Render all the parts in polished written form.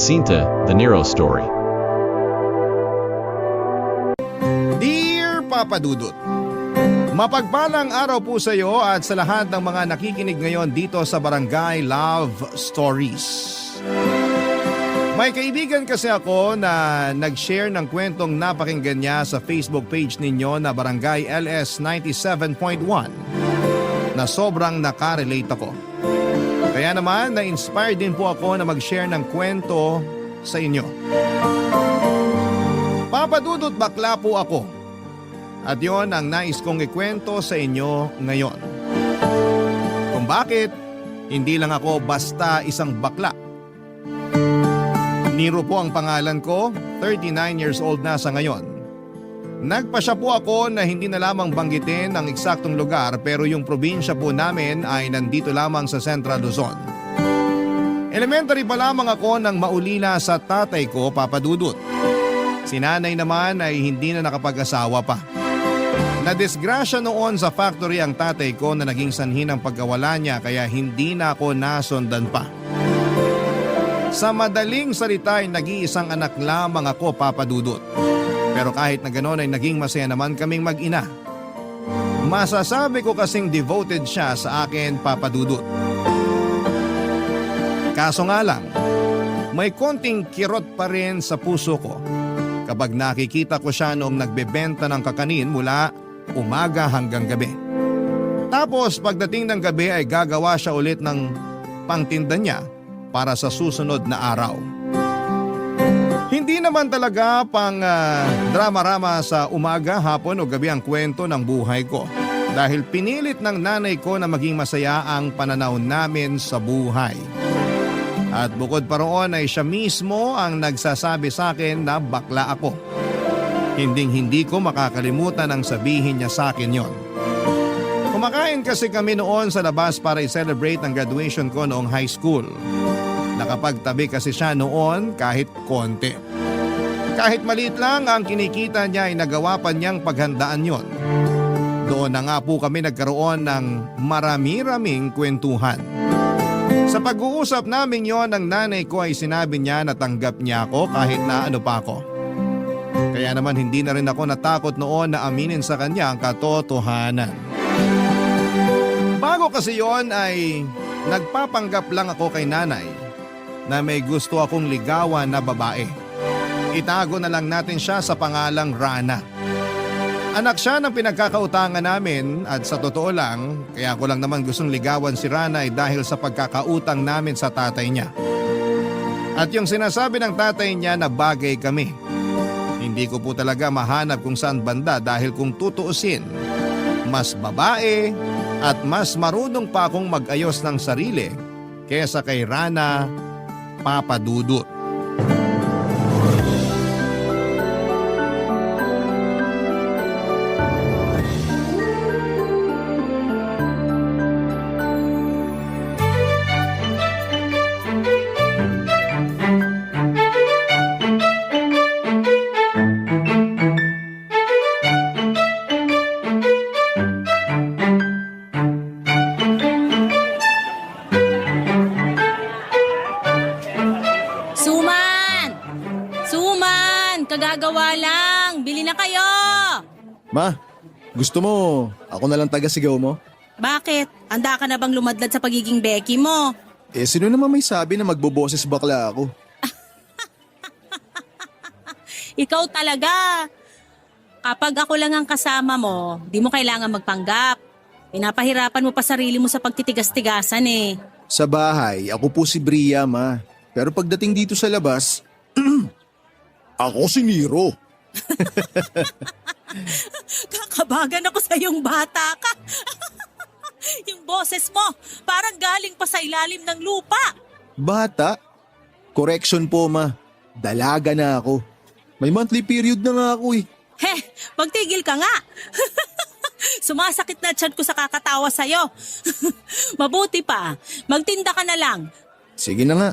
Incinta, The Nero Story. Dear Papa Dudut, mapagpalang araw po sa iyo at sa lahat ng mga nakikinig ngayon dito sa Barangay Love Stories. May kaibigan kasi ako na nag-share ng kwentong napakinggan niya sa Facebook page ninyo na Barangay LS 97.1 na sobrang nakarelate ako. Kaya naman na-inspire din po ako na mag-share ng kwento sa inyo. Papa Dudut, bakla po ako. At yon ang nais kong ikwento sa inyo ngayon. Kung bakit, hindi lang ako basta isang bakla. Nero po ang pangalan ko, 39 years old na sa ngayon. Nagpasya po ako na hindi na lamang banggitin ang eksaktong lugar pero yung probinsya po namin ay nandito lamang sa Central Luzon. Elementary pa lamang ako nang maulila sa tatay ko, Papa Dudut. Si nanay naman ay hindi na nakapag-asawa pa. Nadisgrasya noon sa factory ang tatay ko na naging sanhi ng pagkawala niya kaya hindi na ako nasundan pa. Sa madaling salita ay nag-iisang anak lamang ako, Papa Dudut. Pero kahit na gano'n ay naging masaya naman kaming mag-ina. Masasabi ko kasing devoted siya sa akin, Papa Dudut. Kaso nga lang, may konting kirot pa rin sa puso ko kapag nakikita ko siya noong nagbebenta ng kakanin mula umaga hanggang gabi. Tapos pagdating ng gabi ay gagawa siya ulit ng pangtinda niya para sa susunod na araw. Hindi naman talaga pang drama-rama sa umaga, hapon o gabi ang kwento ng buhay ko. Dahil pinilit ng nanay ko na maging masaya ang pananaw namin sa buhay. At bukod pa roon ay siya mismo ang nagsasabi sa akin na bakla ako. Hinding-hindi ko makakalimutan ang sabihin niya sa akin yon. Kumakain kasi kami noon sa labas para i-celebrate ang graduation ko noong high school. Nakapagtabi kasi siya noon kahit konti. Kahit maliit lang ang kinikita niya ay nagawa pa niyang paghandaan yon. Doon na nga po kami nagkaroon ng marami-raming kwentuhan. Sa pag-uusap namin yon ng nanay ko ay sinabi niya na tanggap niya ako kahit na ano pa ako. Kaya naman hindi na rin ako natakot noon na aminin sa kanya ang katotohanan. Bago kasi yon ay nagpapanggap lang ako kay nanay na may gusto akong ligawan na babae. Itago na lang natin siya sa pangalang Rana. Anak siya ng pinagkakautangan namin at sa totoo lang, kaya ko lang naman gustong ligawan si Rana ay dahil sa pagkakautang namin sa tatay niya. At yung sinasabi ng tatay niya na bagay kami. Hindi ko po talaga mahanap kung saan banda dahil kung tutuusin, mas babae at mas marunong pa akong mag-ayos ng sarili kesa kay Rana, Papa Dudut. Kagagawa lang. Bili na kayo. Ma, gusto mo ako na lang taga-sigaw mo? Bakit? Handa ka na bang lumadlad sa pagiging Becky mo? Sino naman may sabi na magboboses bakla ako? Ikaw talaga. Kapag ako lang ang kasama mo, di mo kailangan magpanggap. Pinapahirapan mo pa sarili mo sa pagtitigas-tigasan eh. Sa bahay, ako po si Bria, ma. Pero pagdating dito sa labas, ako si Nero. Kakabagan ako sa iyong bata ka. Yung boses mo, parang galing pa sa ilalim ng lupa. Bata? Correction po, ma. Dalaga na ako. May monthly period na nga ako eh. Magtigil ka nga. Sumasakit na tiyan ko sa kakatawa sa'yo. Mabuti pa, magtinda ka na lang. Sige na nga.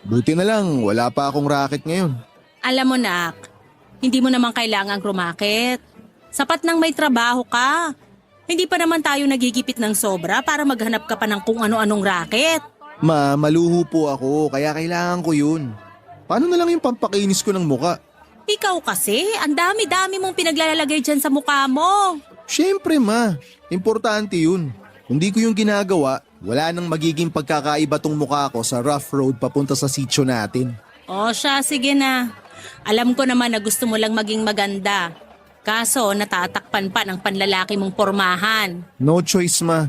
Buti na lang, wala pa akong racket ngayon. Alam mo nak, hindi mo naman kailangang rumakit. Sapat nang may trabaho ka. Hindi pa naman tayo nagigipit ng sobra para maghanap ka pa ng kung ano-anong racket. Ma, maluho po ako, kaya kailangan ko yun. Paano na lang yung pampakinis ko ng muka? Ikaw kasi, ang dami-dami mong pinaglalagay dyan sa mukha mo. Siyempre ma, importante yun. Kung di ko yung ginagawa, wala nang magiging pagkakaiba tong mukha ko sa rough road papunta sa sitio natin. O siya, sige na. Alam ko naman na gusto mo lang maging maganda. Kaso natatakpan pa ng panlalaki mong pormahan. No choice ma.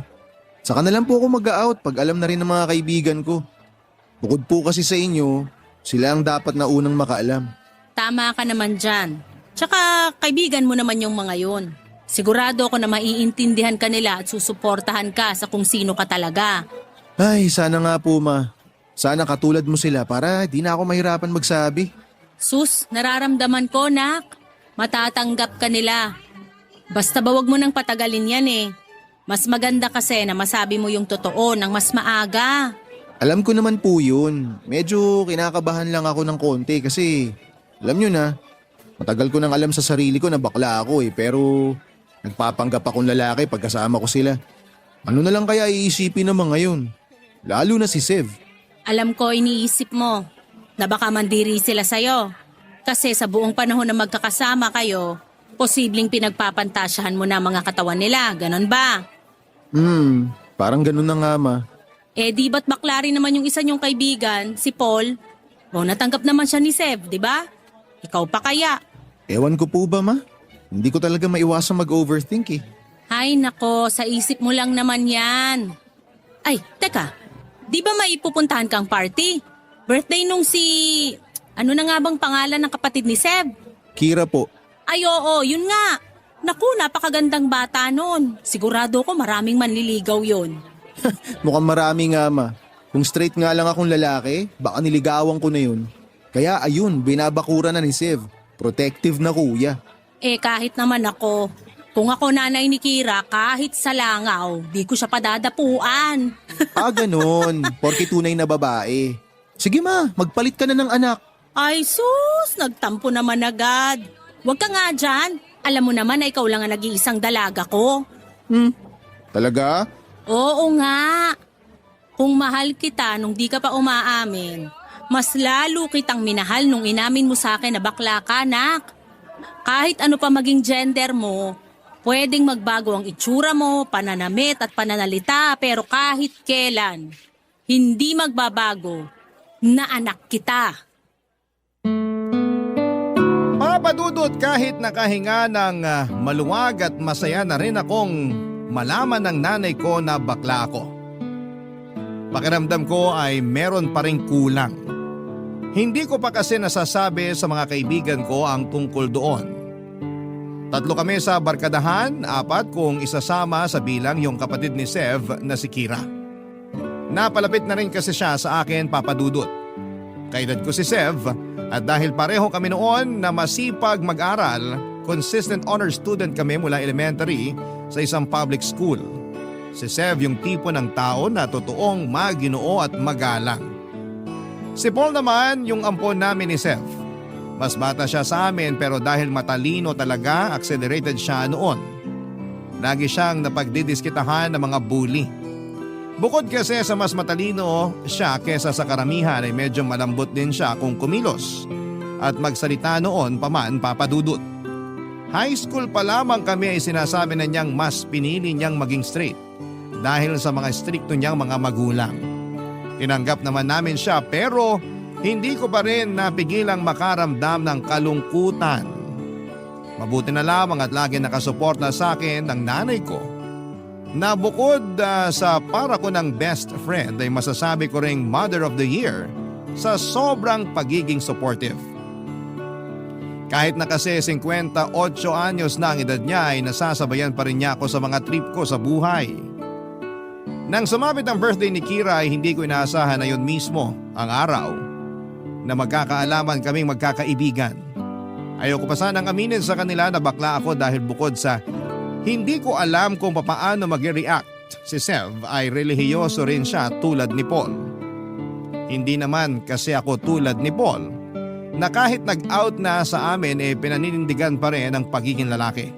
Saka na lang po ako mag-out pag alam na rin ng mga kaibigan ko. Bukod po kasi sa inyo, sila ang dapat na unang makaalam. Tama ka naman dyan. Tsaka kaibigan mo naman yung mga yun. Sigurado ako na maiintindihan ka nila at susuportahan ka sa kung sino ka talaga. Ay, sana nga po ma. Sana katulad mo sila para di na ako mahirapan magsabi. Sus, nararamdaman ko, nak. Matatanggap ka nila. Basta ba wag mo nang patagalin yan eh. Mas maganda kasi na masabi mo yung totoo nang mas maaga. Alam ko naman po yun. Medyo kinakabahan lang ako ng konti kasi alam nyo na, matagal ko nang alam sa sarili ko na bakla ako eh pero nagpapanggap akong lalaki pagkasama ko sila. Ano na lang kaya iisipin naman ngayon? Lalo na si Sev. Alam ko iniisip mo na baka mandiri sila sa'yo. Kasi sa buong panahon na magkakasama kayo, posibleng pinagpapantasyahan mo na mga katawan nila, ganon ba? Parang ganun na nga ma. Eh di ba't bakla rin naman yung isa niyong kaibigan, si Paul? O natanggap naman siya ni Sev, di ba? Ikaw pa kaya? Ewan ko po ba ma? Hindi ko talaga maiwasang mag-overthink eh. Ay nako, sa isip mo lang naman yan. Ay, teka, di ba may pupuntahan kang party? Birthday nung si... Ano na nga bang pangalan ng kapatid ni Sev? Kira po. Ay oo, yun nga. Naku, napakagandang bata nun. Sigurado ko maraming manliligaw yun. Mukhang marami nga ma. Kung straight nga lang akong lalaki, baka niligawan ko na yun. Kaya ayun, binabakura na ni Sev. Protective na kuya. Eh kahit naman ako, kung ako nanay ni Kira, kahit sa langaw, di ko siya padadapuan. Ganon. Porke tunay na babae. Sige ma, magpalit ka na ng anak. Ay sus, nagtampo naman agad. Huwag ka nga dyan. Alam mo naman na ikaw lang ang nag-iisang dalaga ko. Talaga? Oo nga. Kung mahal kita nung di ka pa umaamin, mas lalo kitang minahal nung inamin mo sa akin na bakla ka, nak. Kahit ano pa maging gender mo, pwedeng magbago ang itsura mo, pananamit at pananalita, pero kahit kailan, hindi magbabago na anak kita. Papadudot kahit nakahinga ng maluwag at masaya na rin akong malaman ng nanay ko na bakla ako. Pakiramdam ko ay meron pa ring kulang. Hindi ko pa kasi nasasabi sa mga kaibigan ko ang tungkol doon. 3 kami sa barkadahan, 4 kung isasama sa bilang yung kapatid ni Sev na si Kira. Napalapit na rin kasi siya sa akin, papadudot. Kaedad ko si Sev at dahil pareho kami noon na masipag mag-aral, consistent honor student kami mula elementary sa isang public school. Si Sev yung tipo ng tao na totoong maginoo at magalang. Si Paul naman yung ampon namin ni Sev. Mas bata siya sa amin pero dahil matalino talaga, accelerated siya noon. Lagi siyang napagdidiskitahan ng mga bully. Bukod kasi sa mas matalino siya kesa sa karamihan ay medyo malambot din siya kung kumilos at magsalita noon paman, papadudot. High school pa lamang kami ay sinasabi na niyang mas pinili niyang maging straight dahil sa mga stricto niyang mga magulang. Tinanggap naman namin siya pero hindi ko pa rin napigilang makaramdam ng kalungkutan. Mabuti na lamang at lagi nakasuporta sa akin ng nanay ko na bukod sa para ko ng best friend ay masasabi ko ring Mother of the Year sa sobrang pagiging supportive. Kahit na kasi 58 anyos na ang edad niya ay nasasabayan pa rin niya ako sa mga trip ko sa buhay. Nang sumapit ang birthday ni Kira ay hindi ko inaasahan na yun mismo ang araw na magkakaalaman kaming magkakaibigan. Ayoko pa sanang aminin sa kanila na bakla ako dahil bukod sa hindi ko alam kung papaano mag-react, si Sev ay relihiyoso rin siya tulad ni Paul. Hindi naman kasi ako tulad ni Paul na kahit nag-out na sa amin pinaninindigan pa rin ang pagiging lalaki.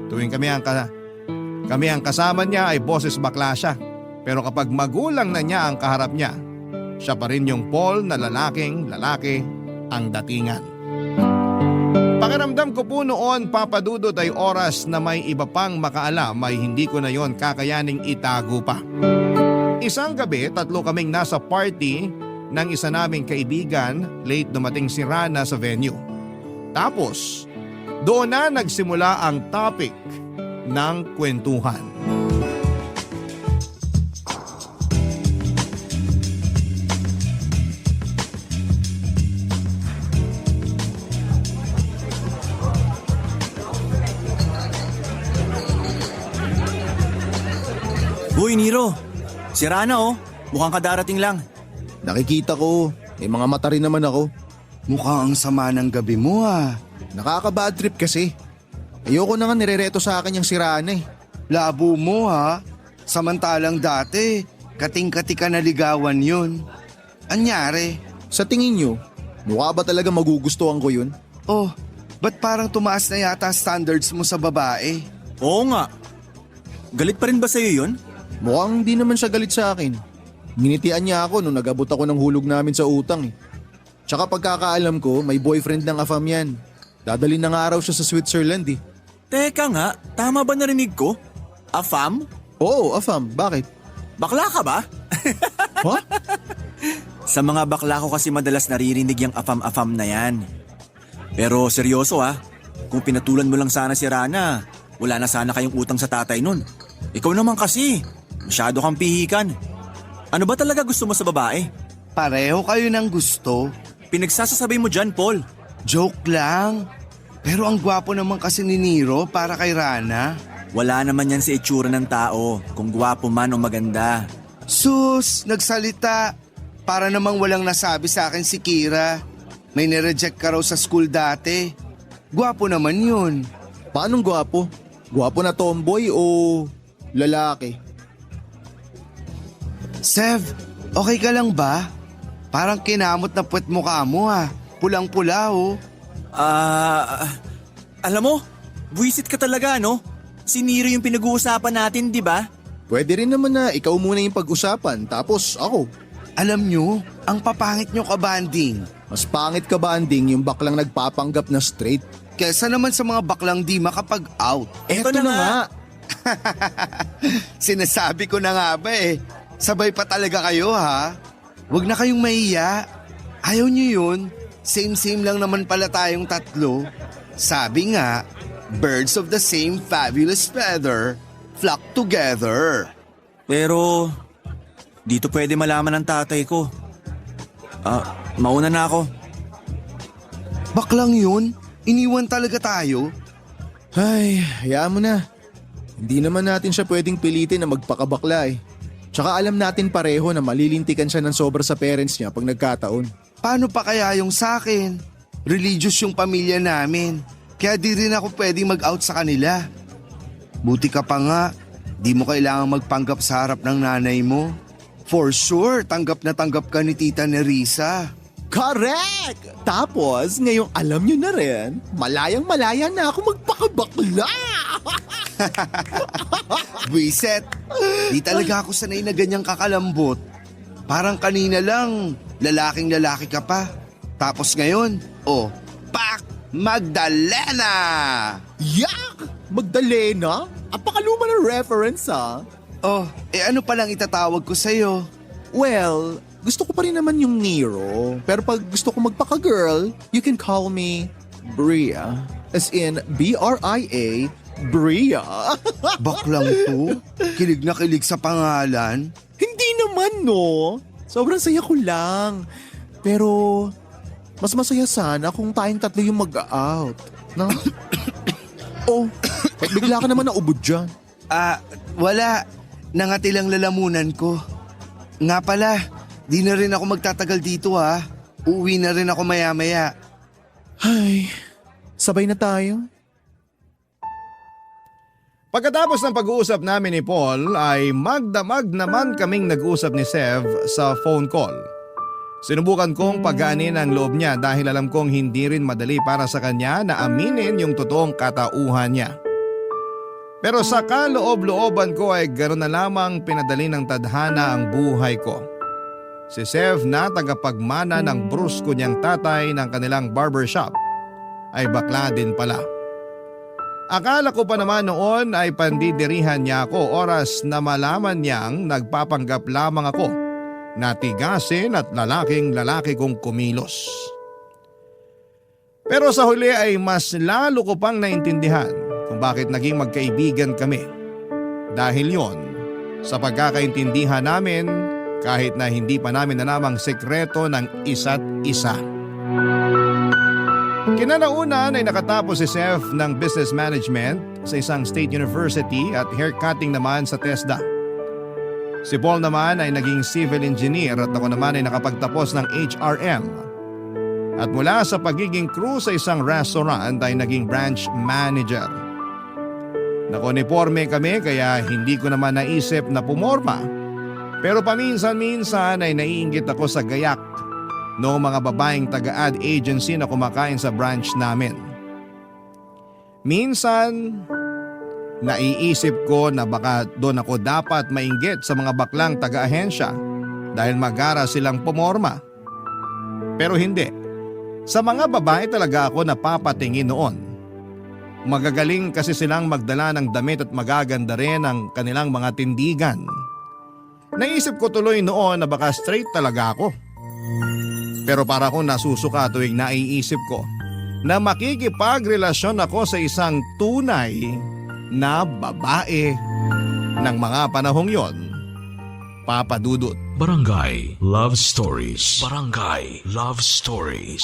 Tuwing kami ang kasama niya ay boses bakla siya. Pero kapag magulang na niya ang kaharap niya, siya pa rin yung Paul na lalaking lalaki ang datingan. Pakiramdam ko po noon, Papa Dudut, ay oras na may iba pang makaalam ay hindi ko na yon kakayaning itago pa. Isang gabi, 3 kaming nasa party ng isa naming kaibigan, late dumating si Rana sa venue. Tapos, doon na nagsimula ang topic ng kwentuhan. Uy, Niro. Si Rana oh. Mukhang kadarating lang. Nakikita ko, may mga mata rin naman ako. Mukhang ang sama ng gabi mo ah. Nakaka-bad trip kasi. Ayoko na nga nirereto sa akin yung si Rana eh. Labo mo ha. Samantalang dati, kating-kati ka naligawan yun. Anyari? Sa tingin nyo, mukha ba talaga magugustuhan ko yun? Oh, ba't parang tumaas na yata standards mo sa babae? Oo nga. Galit pa rin ba sa'yo yun? Mukhang di naman siya galit sa akin. Ginitian niya ako nung nag-abot ako ng hulog namin sa utang eh. Tsaka pagkakaalam ko, may boyfriend ng afam yan. Dadalhin na nga araw siya sa Switzerland eh. Teka nga, tama ba narinig ko? Afam? Oo, afam. Bakit? Bakla ka ba? Ha? Sa mga bakla ko kasi madalas naririnig yung afam-afam na yan. Pero seryoso ha, kung pinatulan mo lang sana si Rana, wala na sana kayong utang sa tatay nun. Ikaw naman kasi, masyado kang pihikan. Ano ba talaga gusto mo sa babae? Pareho kayo ng gusto. Pinagsasasabay mo dyan, Paul. Joke lang. Pero ang gwapo naman kasi ni Niro para kay Rana. Wala naman yan sa itsura ng tao, kung gwapo man o maganda. Sus, nagsalita. Para namang walang nasabi sa akin si Kira. May nireject ka raw sa school dati. Gwapo naman yun. Paanong gwapo? Gwapo na tomboy o lalaki? Sev, okay ka lang ba? Parang kinamot na puwet mukha mo ha. Pulang-pula oh. Alam mo, buwisit ka talaga no? Si Niro yung pinag-uusapan natin, di ba? Pwede rin naman na ikaw muna yung pag-usapan, tapos ako. Alam nyo, ang papangit nyo kabanding. Mas pangit ka banding yung baklang nagpapanggap na straight. Kesa naman sa mga baklang di makapag-out. Eto na nga. Sinasabi ko na nga ba eh. Sabay pa talaga kayo ha. Huwag na kayong mahiya. Ayaw nyo yun. Same-same lang naman pala tayong tatlo. Sabi nga, birds of the same fabulous feather flock together. Pero, dito pwede malaman ng tatay ko. Mauna na ako. Baklang yun? Iniwan talaga tayo? Ay, hayaan mo na. Hindi naman natin siya pwedeng pilitin na magpakabakla eh. Tsaka alam natin pareho na malilintikan siya ng sobra sa parents niya pag nagkataon. Paano pa kaya yung sakin? Religious yung pamilya namin. Kaya di rin ako pwedeng mag-out sa kanila. Buti ka pa nga, di mo kailangang magpanggap sa harap ng nanay mo. For sure, tanggap na tanggap ka ni Tita Nerissa. Correct! Tapos, ngayong alam nyo na rin, malayang-malaya na ako magpakabakla! Buiset, di talaga ako sanay na ganyang kakalambot. Parang kanina lang, lalaking-lalaki ka pa. Tapos ngayon, pak! Magdalena! Yak! Magdalena? Apakaluma ng reference ha? Ano palang itatawag ko sa'yo? Well, gusto ko pa rin naman yung Nero. Pero pag gusto ko magpaka-girl, you can call me Bria. As in, B-R-I-A, Bria. Baklang to? Kilig na kilig sa pangalan? Hindi naman no. Sobrang saya ko lang. Pero, mas masaya sana kung tayong tatlo yung mag-out. No? Ba't bigla ka naman naubod dyan? Wala. Nangatilang lalamunan ko. Nga pala, di na rin ako magtatagal dito ha. Uuwi na rin ako maya-maya. Ay, sabay na tayo. Pagkatapos ng pag-uusap namin ni Paul ay magdamag naman kaming nag-usap ni Sev sa phone call. Sinubukan kong pagaanin ang loob niya dahil alam kong hindi rin madali para sa kanya na aminin yung totoong katauhan niya. Pero sa kaloob-looban ko ay gano'n na lamang pinadali ng tadhana ang buhay ko. Si Sev na tagapagmana ng brusko niyang tatay ng kanilang barbershop ay bakla din pala. Akala ko pa naman noon ay pandidirihan niya ako oras na malaman niyang nagpapanggap lamang ako na tigasin at lalaking lalaki kong kumilos. Pero sa huli ay mas lalo ko pang naintindihan kung bakit naging magkaibigan kami. Dahil yon sa pagkakaintindihan namin kahit na hindi pa namin alam ang sekreto ng isa't isa. Kinalaunan ay nakatapos si Seth ng business management sa isang state university at haircutting naman sa TESDA. Si Paul naman ay naging civil engineer at ako naman ay nakapagtapos ng HRM. At mula sa pagiging crew sa isang restaurant ay naging branch manager. Nakoniporme kami kaya hindi ko naman naisip na pumorma. Pero paminsan-minsan ay naiinggit ako sa gayak noong mga babaeng taga-ad agency na kumakain sa branch namin. Minsan, naiisip ko na baka doon ako dapat mainggit sa mga baklang taga-ahensya dahil magara silang pumorma. Pero hindi. Sa mga babae talaga ako napapatingin noon. Magagaling kasi silang magdala ng damit at magaganda rin ang kanilang mga tindigan. Naisip ko tuloy noon na baka straight talaga ako. Pero para akong nasusuka tuwing naiisip ko na makikipagrelasyon ako sa isang tunay na babae ng mga panahong yon, Papa Dudut. Barangay Love Stories. Barangay Love Stories.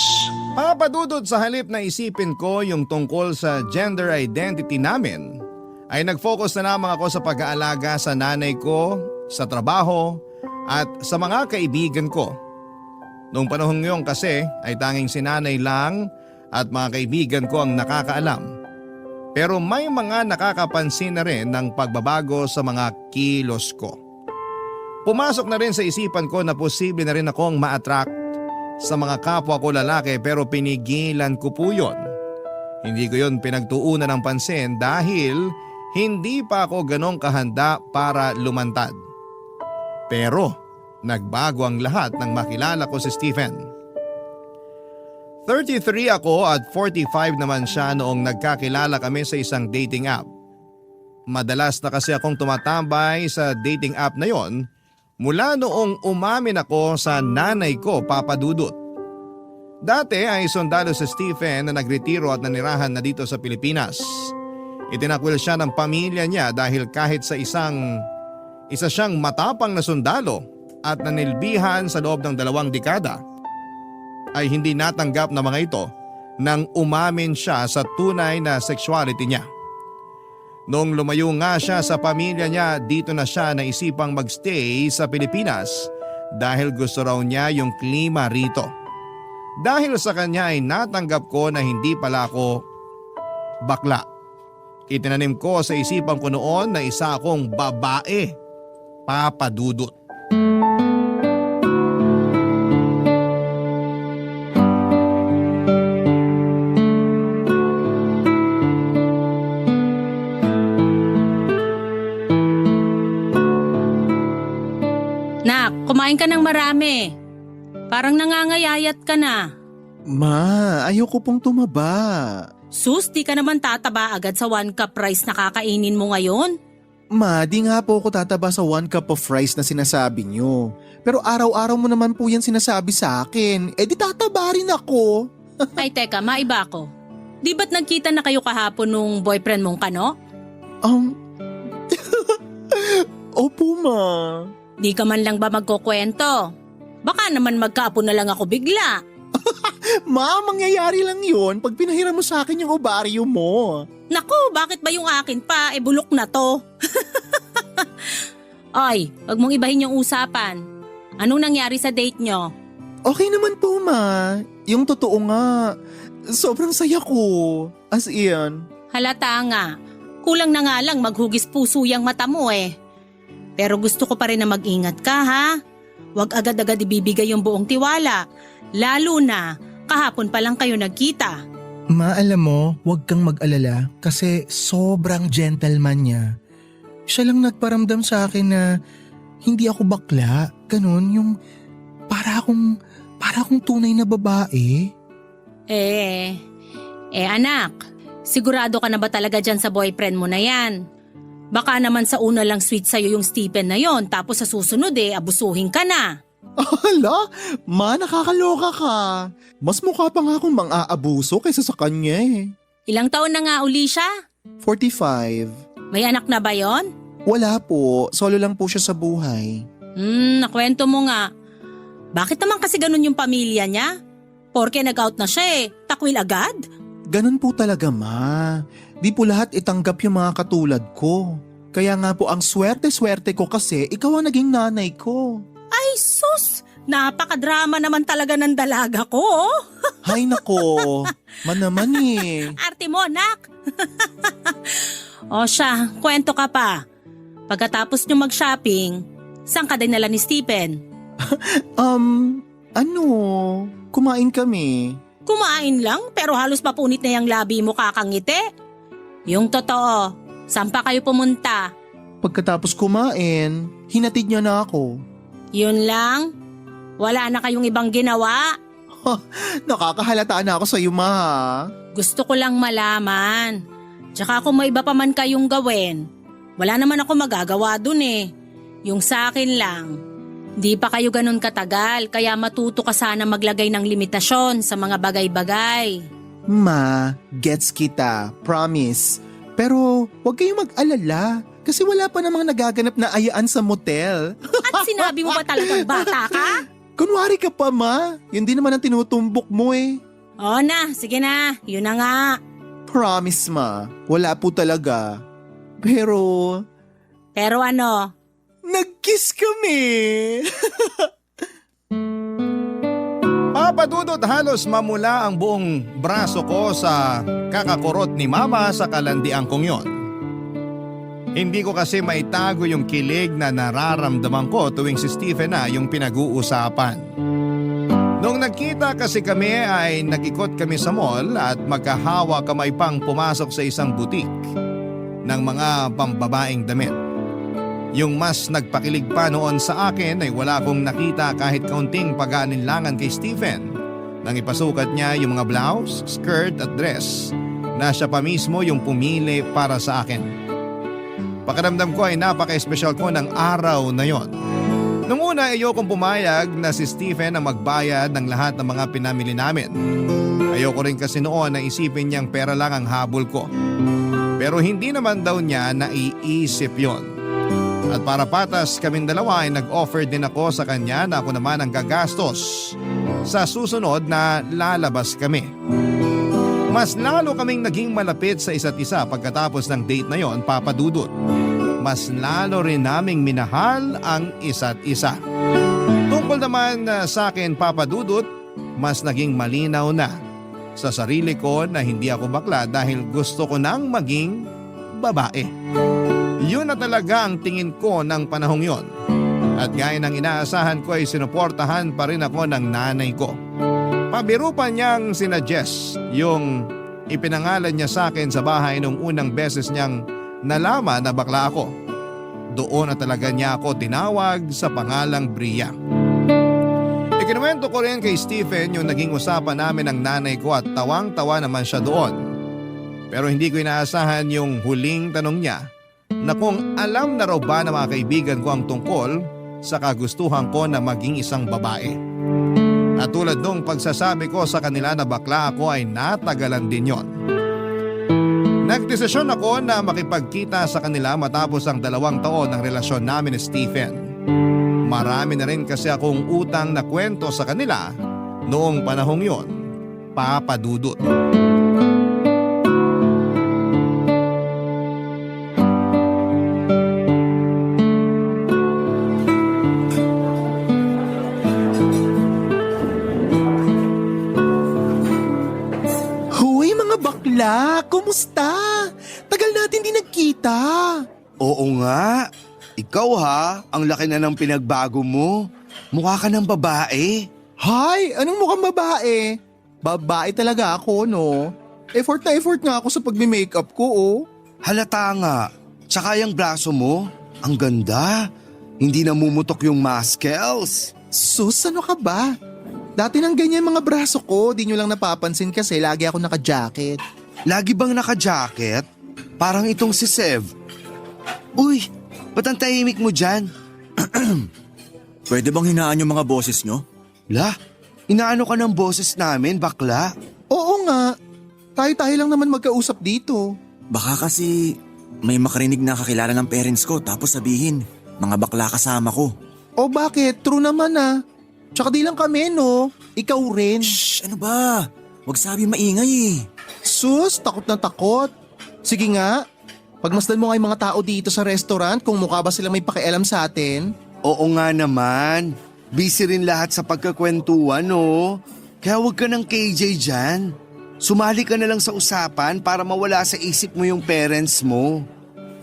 Papa Dudut, sa halip na isipin ko yung tungkol sa gender identity namin, ay nag-focus na lamang ako sa pag-aalaga sa nanay ko, sa trabaho at sa mga kaibigan ko. Noong panahong yun kasi ay tanging si nanay lang at mga kaibigan ko ang nakakaalam. Pero may mga nakakapansin na rin ng pagbabago sa mga kilos ko. Pumasok na rin sa isipan ko na posible na rin akong ma-attract sa mga kapwa ko lalaki pero pinigilan ko po yun. Hindi ko yun pinagtuunan ng pansin dahil hindi pa ako ganong kahanda para lumantad. Pero nagbago ang lahat nang makilala ko si Stephen. 33 ako at 45 naman siya noong nagkakilala kami sa isang dating app. Madalas na kasi akong tumatambay sa dating app na yon mula noong umamin ako sa nanay ko, Papa Dudut. Dati ay sundalo si Stephen na nagretiro at nanirahan na dito sa Pilipinas. Itinakwil siya ng pamilya niya dahil kahit sa isa siyang matapang na sundalo at nanilbihan sa loob ng 2 dekada, ay hindi natanggap na mga ito nang umamin siya sa tunay na sexuality niya. Noong lumayo nga siya sa pamilya niya, dito na siya naisipang magstay sa Pilipinas dahil gusto raw niya yung klima rito. Dahil sa kanya ay natanggap ko na hindi pala ako bakla. Itinanim ko sa isipan ko noon na isa akong babae, Papa Dudut. Nak, kumain ka ng marami. Parang nangangayayat ka na. Ma, ayoko pong tumaba. Sus, di ka naman tataba agad sa 1 cup rice na kakainin mo ngayon? Ma, di nga po ako tataba sa 1 cup of rice na sinasabi nyo. Pero araw-araw mo naman po yan sinasabi sa akin. Eh di tataba rin ako. Ay teka, maiba ako. Di ba't nagkita na kayo kahapon nung boyfriend mong kano? Opo, ma. Di ka man lang ba magkukwento? Baka naman magkaapo na lang ako bigla. Ma, mangyayari lang yun pag pinahiram mo sa akin yung ovaryo mo. Naku, bakit ba yung akin pa? E bulok na to. Ay, wag mong ibahin yung usapan. Anong nangyari sa date nyo? Okay naman po, ma. Yung totoo nga, sobrang saya ko. As in. Halata nga. Kulang na nga lang maghugis puso yung mata mo eh. Pero gusto ko pa rin na mag-ingat ka ha. Huwag agad-agad ibibigay yung buong tiwala. Lalo na, kahapon pa lang kayo nagkita. Ma, alam mo, huwag kang mag-alala kasi sobrang gentleman niya. Siya lang nagparamdam sa akin na hindi ako bakla. Ganun, Para akong tunay na babae. Anak, sigurado ka na ba talaga dyan sa boyfriend mo na yan? Baka naman sa una lang sweet sa'yo yung Stephen na yon, tapos sa susunod abusuhin ka na. Hala, ma, nakakaloka ka. Mas mukha pa nga akong mang-aabuso kaysa sa kanya eh. Ilang taon na nga uli siya? 45. May anak na ba yon? Wala po, solo lang po siya sa buhay. Nakwento mo nga. Bakit naman kasi ganun yung pamilya niya? Porke nag-out na siya takwil agad? Ganun po talaga, ma. Di po lahat itanggap yung mga katulad ko. Kaya nga po ang swerte-swerte ko kasi ikaw ang naging nanay ko. Ay sus! Napakadrama naman talaga ng dalaga ko. Hay nako, naman eh. Arte mo, anak. O siya, kwento ka pa. Pagkatapos nyo mag-shopping, saan ka dinala ni Stephen? Kumain kami. Kumain lang pero halos mapunit na yung labi mo kakangiti. Yung totoo, saan pa kayo pumunta? Pagkatapos kumain, hinatid niya na ako. Yun lang? Wala na kayong ibang ginawa? Nakakahalata na ako sa iyo, ma. Gusto ko lang malaman. Tsaka kung may iba pa man kayong gawin, wala naman ako magagawa dun Yung sa akin lang, di pa kayo ganun katagal kaya matuto ka sana maglagay ng limitasyon sa mga bagay-bagay. Ma, gets kita, promise. Pero huwag kayong mag-alala kasi wala pa namang nagaganap na ayaan sa motel. At sinabi mo ba talagang bata ka? Kunwari ka pa, ma. Yun din naman ang tinutumbok mo O na, sige na, yun na nga. Promise, ma. Wala po talaga. Pero ano? nag-kiss kami. Papadudot halos mamula ang buong braso ko sa kakakurot ni mama sa kalandian kong yon. Hindi ko kasi maitago yung kilig na nararamdaman ko tuwing si Stephen na yung pinag-uusapan. Nung nagkita kasi kami ay nag-ikot kami sa mall at magkahawa kamay pang pumasok sa isang butik ng mga pambabaeng damit. Yung mas nagpakilig pa noon sa akin ay wala akong nakita kahit kaunting pag-aalinlangan kay Stephen nang ipasukat niya yung mga blouse, skirt at dress na siya pa mismo yung pumili para sa akin. Pakiramdam ko ay napaka-espesyal ko ng araw na yon. Nung una ayokong pumayag na si Stephen ang magbayad ng lahat ng mga pinamili namin. Ayoko rin kasi noon na isipin niyang pera lang ang habol ko. Pero hindi naman daw niya naiisip yon. At para patas kaming dalawa ay nag-offer din ako sa kanya na ako naman ang gagastos sa susunod na lalabas kami. Mas lalo kaming naging malapit sa isa't isa pagkatapos ng date na yon, Papa Dudut. Mas lalo rin naming minahal ang isa't isa. Tungkol naman sa akin, Papa Dudut, mas naging malinaw na sa sarili ko na hindi ako bakla dahil gusto ko nang maging babae. Yun na talaga ang tingin ko ng panahong yon. At gaya ng inaasahan ko ay sinuportahan pa rin ako ng nanay ko. Pabiro pa niyang sinuggest yung ipinangalan niya sa akin sa bahay nung unang beses niyang nalaman na bakla ako. Doon na talaga niya ako tinawag sa pangalang Bria. Ikinuwento ko rin kay Stephen yung naging usapan namin ng nanay ko at tawang-tawa naman siya doon. Pero hindi ko inaasahan yung huling tanong niya na kung alam na raw ba ng mga kaibigan ko ang tungkol sa kagustuhan ko na maging isang babae. At tulad nung pagsasabi ko sa kanila na bakla ako ay natagalan din yon. Nagdesisyon ako na makipagkita sa kanila matapos ang 2 taon ng relasyon namin ni Stephen. Marami na rin kasi akong utang na kwento sa kanila noong panahong yon, Papa Dudut. Bakla, kumusta? Tagal natin di nagkita. Oo nga. Ikaw ang laki na ng pinagbago mo. Mukha ka ng babae. Hay, anong mukhang babae? Babae talaga ako, no? Effort na effort nga ako sa pagme-makeup ko, Halata nga. Tsaka yung braso mo, ang ganda. Hindi namumutok yung muscles. Sus, ano ka ba? Dati nang ganyan mga braso ko, di nyo lang napapansin kasi lagi ako naka-jacket. Lagi bang naka-jacket? Parang itong si Sev. Uy, ba't ang tahimik mo dyan? Pwede bang hinaan yung mga boses nyo? La, inaano ka ng boses namin, bakla? Oo nga, tayo-tayo lang naman magkausap dito. Baka kasi may makarinig na kakilala ng parents ko tapos sabihin, mga bakla kasama ko. O bakit? True naman ah. Tsaka di lang kami no, ikaw rin. Shh, ano ba? Huwag sabi maingay eh. Sus, takot na takot. Sige nga, pagmasdan mo nga yung mga tao dito sa restaurant kung mukha ba sila may pakialam sa atin. Oo nga naman. Busy rin lahat sa pagkakwentuhan, no? Kaya huwag ka ng KJ dyan. Sumali ka na lang sa usapan para mawala sa isip mo yung parents mo.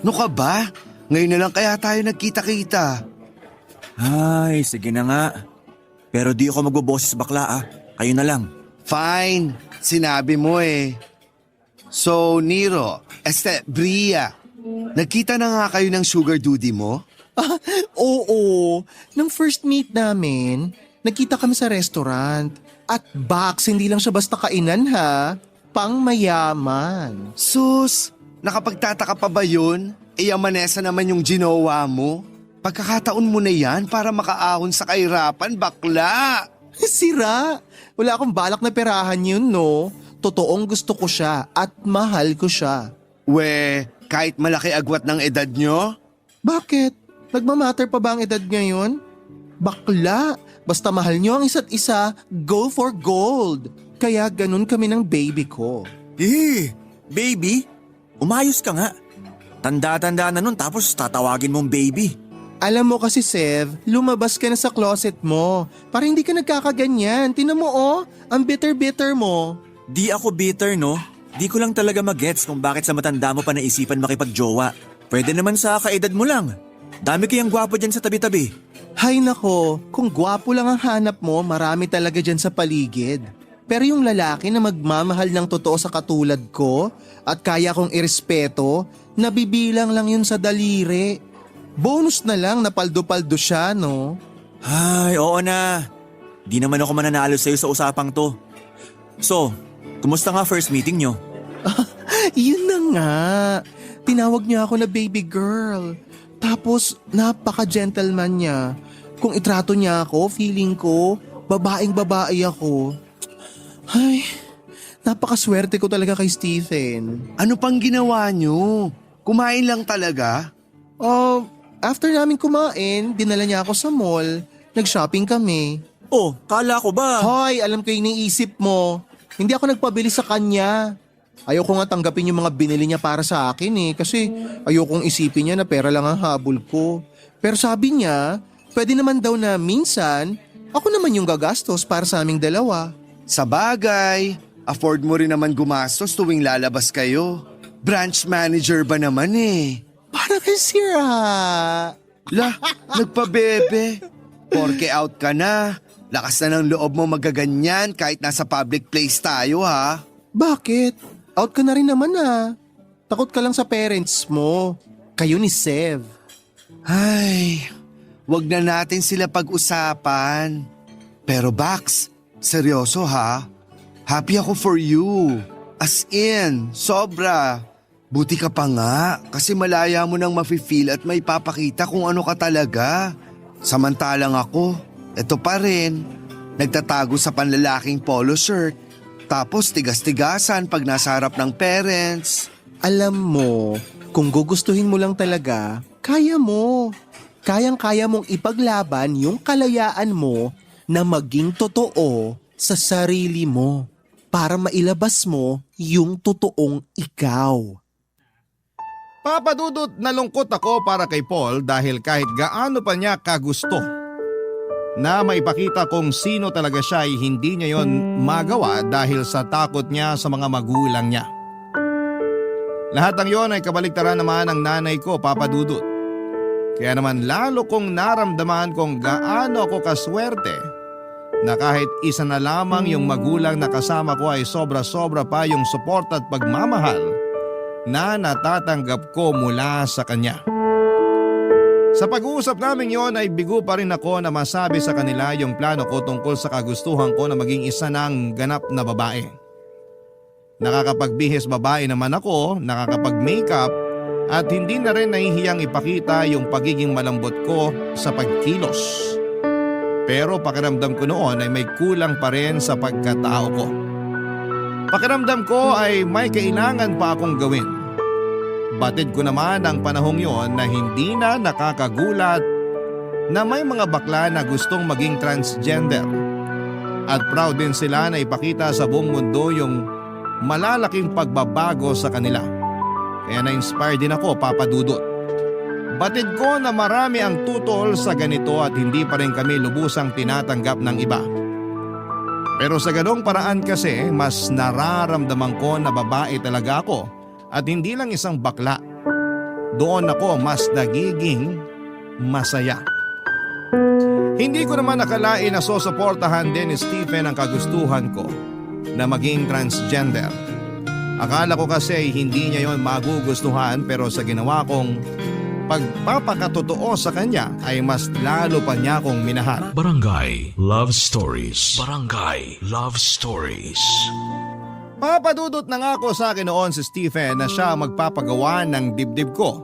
No ka ba? Ngayon na lang kaya tayo nagkita-kita. Ay, sige na nga. Pero di ako magboboses bakla ah. Kayo na lang. Fine, sinabi mo eh. So, Nero, Bria, nagkita na nga kayo ng sugar duty mo? Oo, nung first meet namin, nagkita kami sa restaurant. At box, hindi lang siya basta kainan ha, pang mayaman. Sus, nakapagtataka pa ba yun? Yamanesa naman yung ginawa mo. Pagkakataon mo na yan para makaahon sa kahirapan, bakla. Sira, wala akong balak na perahan yun no. Totoong gusto ko siya at mahal ko siya. We, kahit malaki agwat ng edad nyo? Bakit? Nagmamatter pa ba ang edad ngayon? Bakla, basta mahal nyo ang isa't isa, go for gold. Kaya ganun kami ng baby ko. Baby? Umayos ka nga. Tanda-tanda na nun tapos tatawagin mong baby. Alam mo kasi Sev, lumabas ka na sa closet mo. Para hindi ka nagkakaganyan. Tinan mo oh, ang bitter-bitter mo. Di ako bitter no. Di ko lang talaga magets kung bakit sa matanda mo pa naisipan makipagjowa. Pwede naman sa kaedad mo lang. Dami kayang gwapo dyan sa tabi-tabi. Hay nako, kung gwapo lang ang hanap mo, marami talaga dyan sa paligid. Pero yung lalaki na magmamahal ng totoo sa katulad ko at kaya kong irespeto, nabibilang lang yun sa daliri. Bonus na lang na paldo-paldo siya, no? Ay, oo na. Di naman ako mananalo sa'yo sa usapang to. So, kumusta nga first meeting nyo? Yun na nga. Tinawag niya ako na baby girl. Tapos, napaka-gentleman niya. Kung itrato niya ako, feeling ko, babaeng-babae ako. Ay, napakaswerte ko talaga kay Stephen. Ano pang ginawa nyo? Kumain lang talaga? After namin kumain, dinala niya ako sa mall. Nag-shopping kami. Oh, kala ko ba? Hoy, alam ko yung iniisip mo. Hindi ako nagpabili sa kanya. Ayoko nga tanggapin yung mga binili niya para sa akin eh. Kasi ayokong isipin niya na pera lang ang habol ko. Pero sabi niya, pwede naman daw na minsan, ako naman yung gagastos para sa aming dalawa. Sa bagay, afford mo rin naman gumastos tuwing lalabas kayo. Branch manager ba naman eh? Parang sira. La, nagpabebe. Porke out ka na. Lakas na ng loob mo magaganyan kahit nasa public place tayo ha. Bakit? Out ka na rin naman ah. Takot ka lang sa parents mo. Kayo ni Sev. Ay, wag na natin sila pag-usapan. Pero Bax, seryoso ha? Happy ako for you. As in, sobra. Buti ka pa nga kasi malaya mo nang mafe-feel at may papakita kung ano ka talaga. Samantalang ako, eto pa rin, nagtatago sa panlalaking polo shirt. Tapos tigas-tigasan pag nasa harap ng parents. Alam mo, kung gugustuhin mo lang talaga, kaya mo. Kayang-kaya mong ipaglaban yung kalayaan mo na maging totoo sa sarili mo para mailabas mo yung totoong ikaw. Papadudot nalungkot ako para kay Paul dahil kahit gaano pa niya kagusto na maipakita kung sino talaga siya ay hindi niya yon magawa dahil sa takot niya sa mga magulang niya. Lahat ng yon ay kabaliktaran naman ng nanay ko, Papadudot. Kaya naman lalo kong naramdaman kung gaano ako kaswerte na kahit isa na lamang yung magulang na kasama ko ay sobra-sobra pa yung support at pagmamahal na natatanggap ko mula sa kanya. Sa pag-uusap namin yon ay bigo pa rin ako na masabi sa kanila yung plano ko tungkol sa kagustuhan ko na maging isa ng ganap na babae. Nakakapagbihis babae naman ako, nakakapag-makeup at hindi na rin nahihiyang ipakita yung pagiging malambot ko sa pagkilos. Pero pakiramdam ko noon ay may kulang pa rin sa pagkatao ko. Pakiramdam ko ay may kailangan pa akong gawin. Batid ko naman ang panahong yon na hindi na nakakagulat na may mga bakla na gustong maging transgender. At proud din sila na ipakita sa buong mundo yung malalaking pagbabago sa kanila. Kaya na-inspire din ako, Papa Dudut. Batid ko na marami ang tutol sa ganito at hindi pa rin kami lubusang tinatanggap ng iba. Pero sa ganong paraan kasi mas nararamdaman ko na babae talaga ako at hindi lang isang bakla. Doon ako mas nagiging masaya. Hindi ko naman nakalain na susuportahan din ni Stephen ang kagustuhan ko na maging transgender. Akala ko kasi hindi niya yon magugustuhan pero sa ginawa kong pagpapakatotoo sa kanya ay mas lalo pa niya akong minahal. Barangay Love Stories. Barangay Love Stories. Papadudot na nga ako sa akin noon si Stephen na siya magpapagawa ng dibdib ko.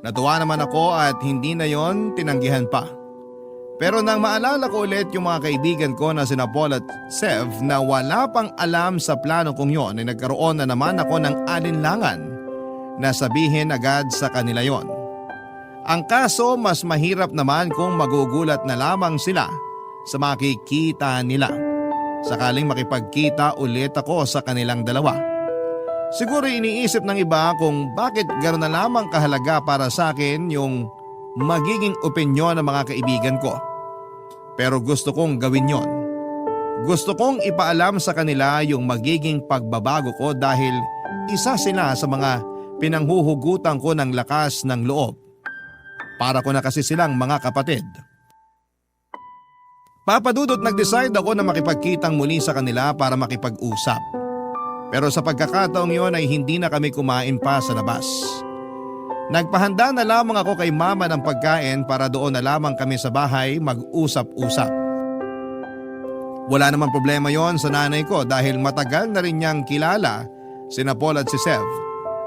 Natuwa naman ako at hindi na yon tinanggihan pa. Pero nang maalala ko ulit yung mga kaibigan ko na sina Paul at Sev na wala pang alam sa plano kong yon ay nagkaroon na naman ako ng alinlangan na sabihin agad sa kanila yon. Ang kaso mas mahirap naman kung magugulat na lamang sila sa makikita nila. Sakaling makipagkita ulit ako sa kanilang dalawa. Siguro iniisip ng iba kung bakit gano'n na lamang kahalaga para sa akin yung magiging opinyon ng mga kaibigan ko. Pero gusto kong gawin yon. Gusto kong ipaalam sa kanila yung magiging pagbabago ko dahil isa sila sa mga pinanghuhugutan ko ng lakas ng loob. Para ko na kasi silang mga kapatid. Papadudot nag-decide ako na makipagkitang muli sa kanila para makipag-usap. Pero sa pagkakataong yon ay hindi na kami kumain pa sa labas. Nagpahanda na lamang ako kay mama ng pagkain para doon na lamang kami sa bahay mag-usap-usap. Wala namang problema yon sa nanay ko dahil matagal na rin niyang kilala sina Paul at si Sev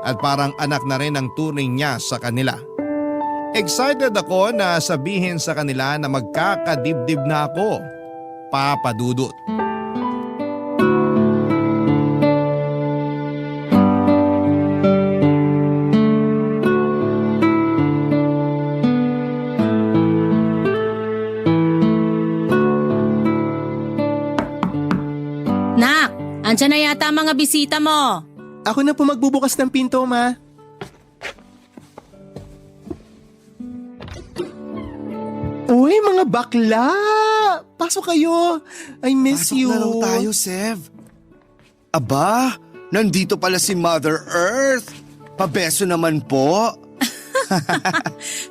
at parang anak na rin ang turing niya sa kanila. Excited ako na sabihin sa kanila na magkakadibdib na ako, Papa Dudut. Nak, andyan na yata ang mga bisita mo. Ako na po magbubukas ng pinto, ma. Uy, mga bakla! Pasok kayo! I miss Pasok you! na raw tayo, Sev. Aba, nandito pala si Mother Earth. Pabeso naman po.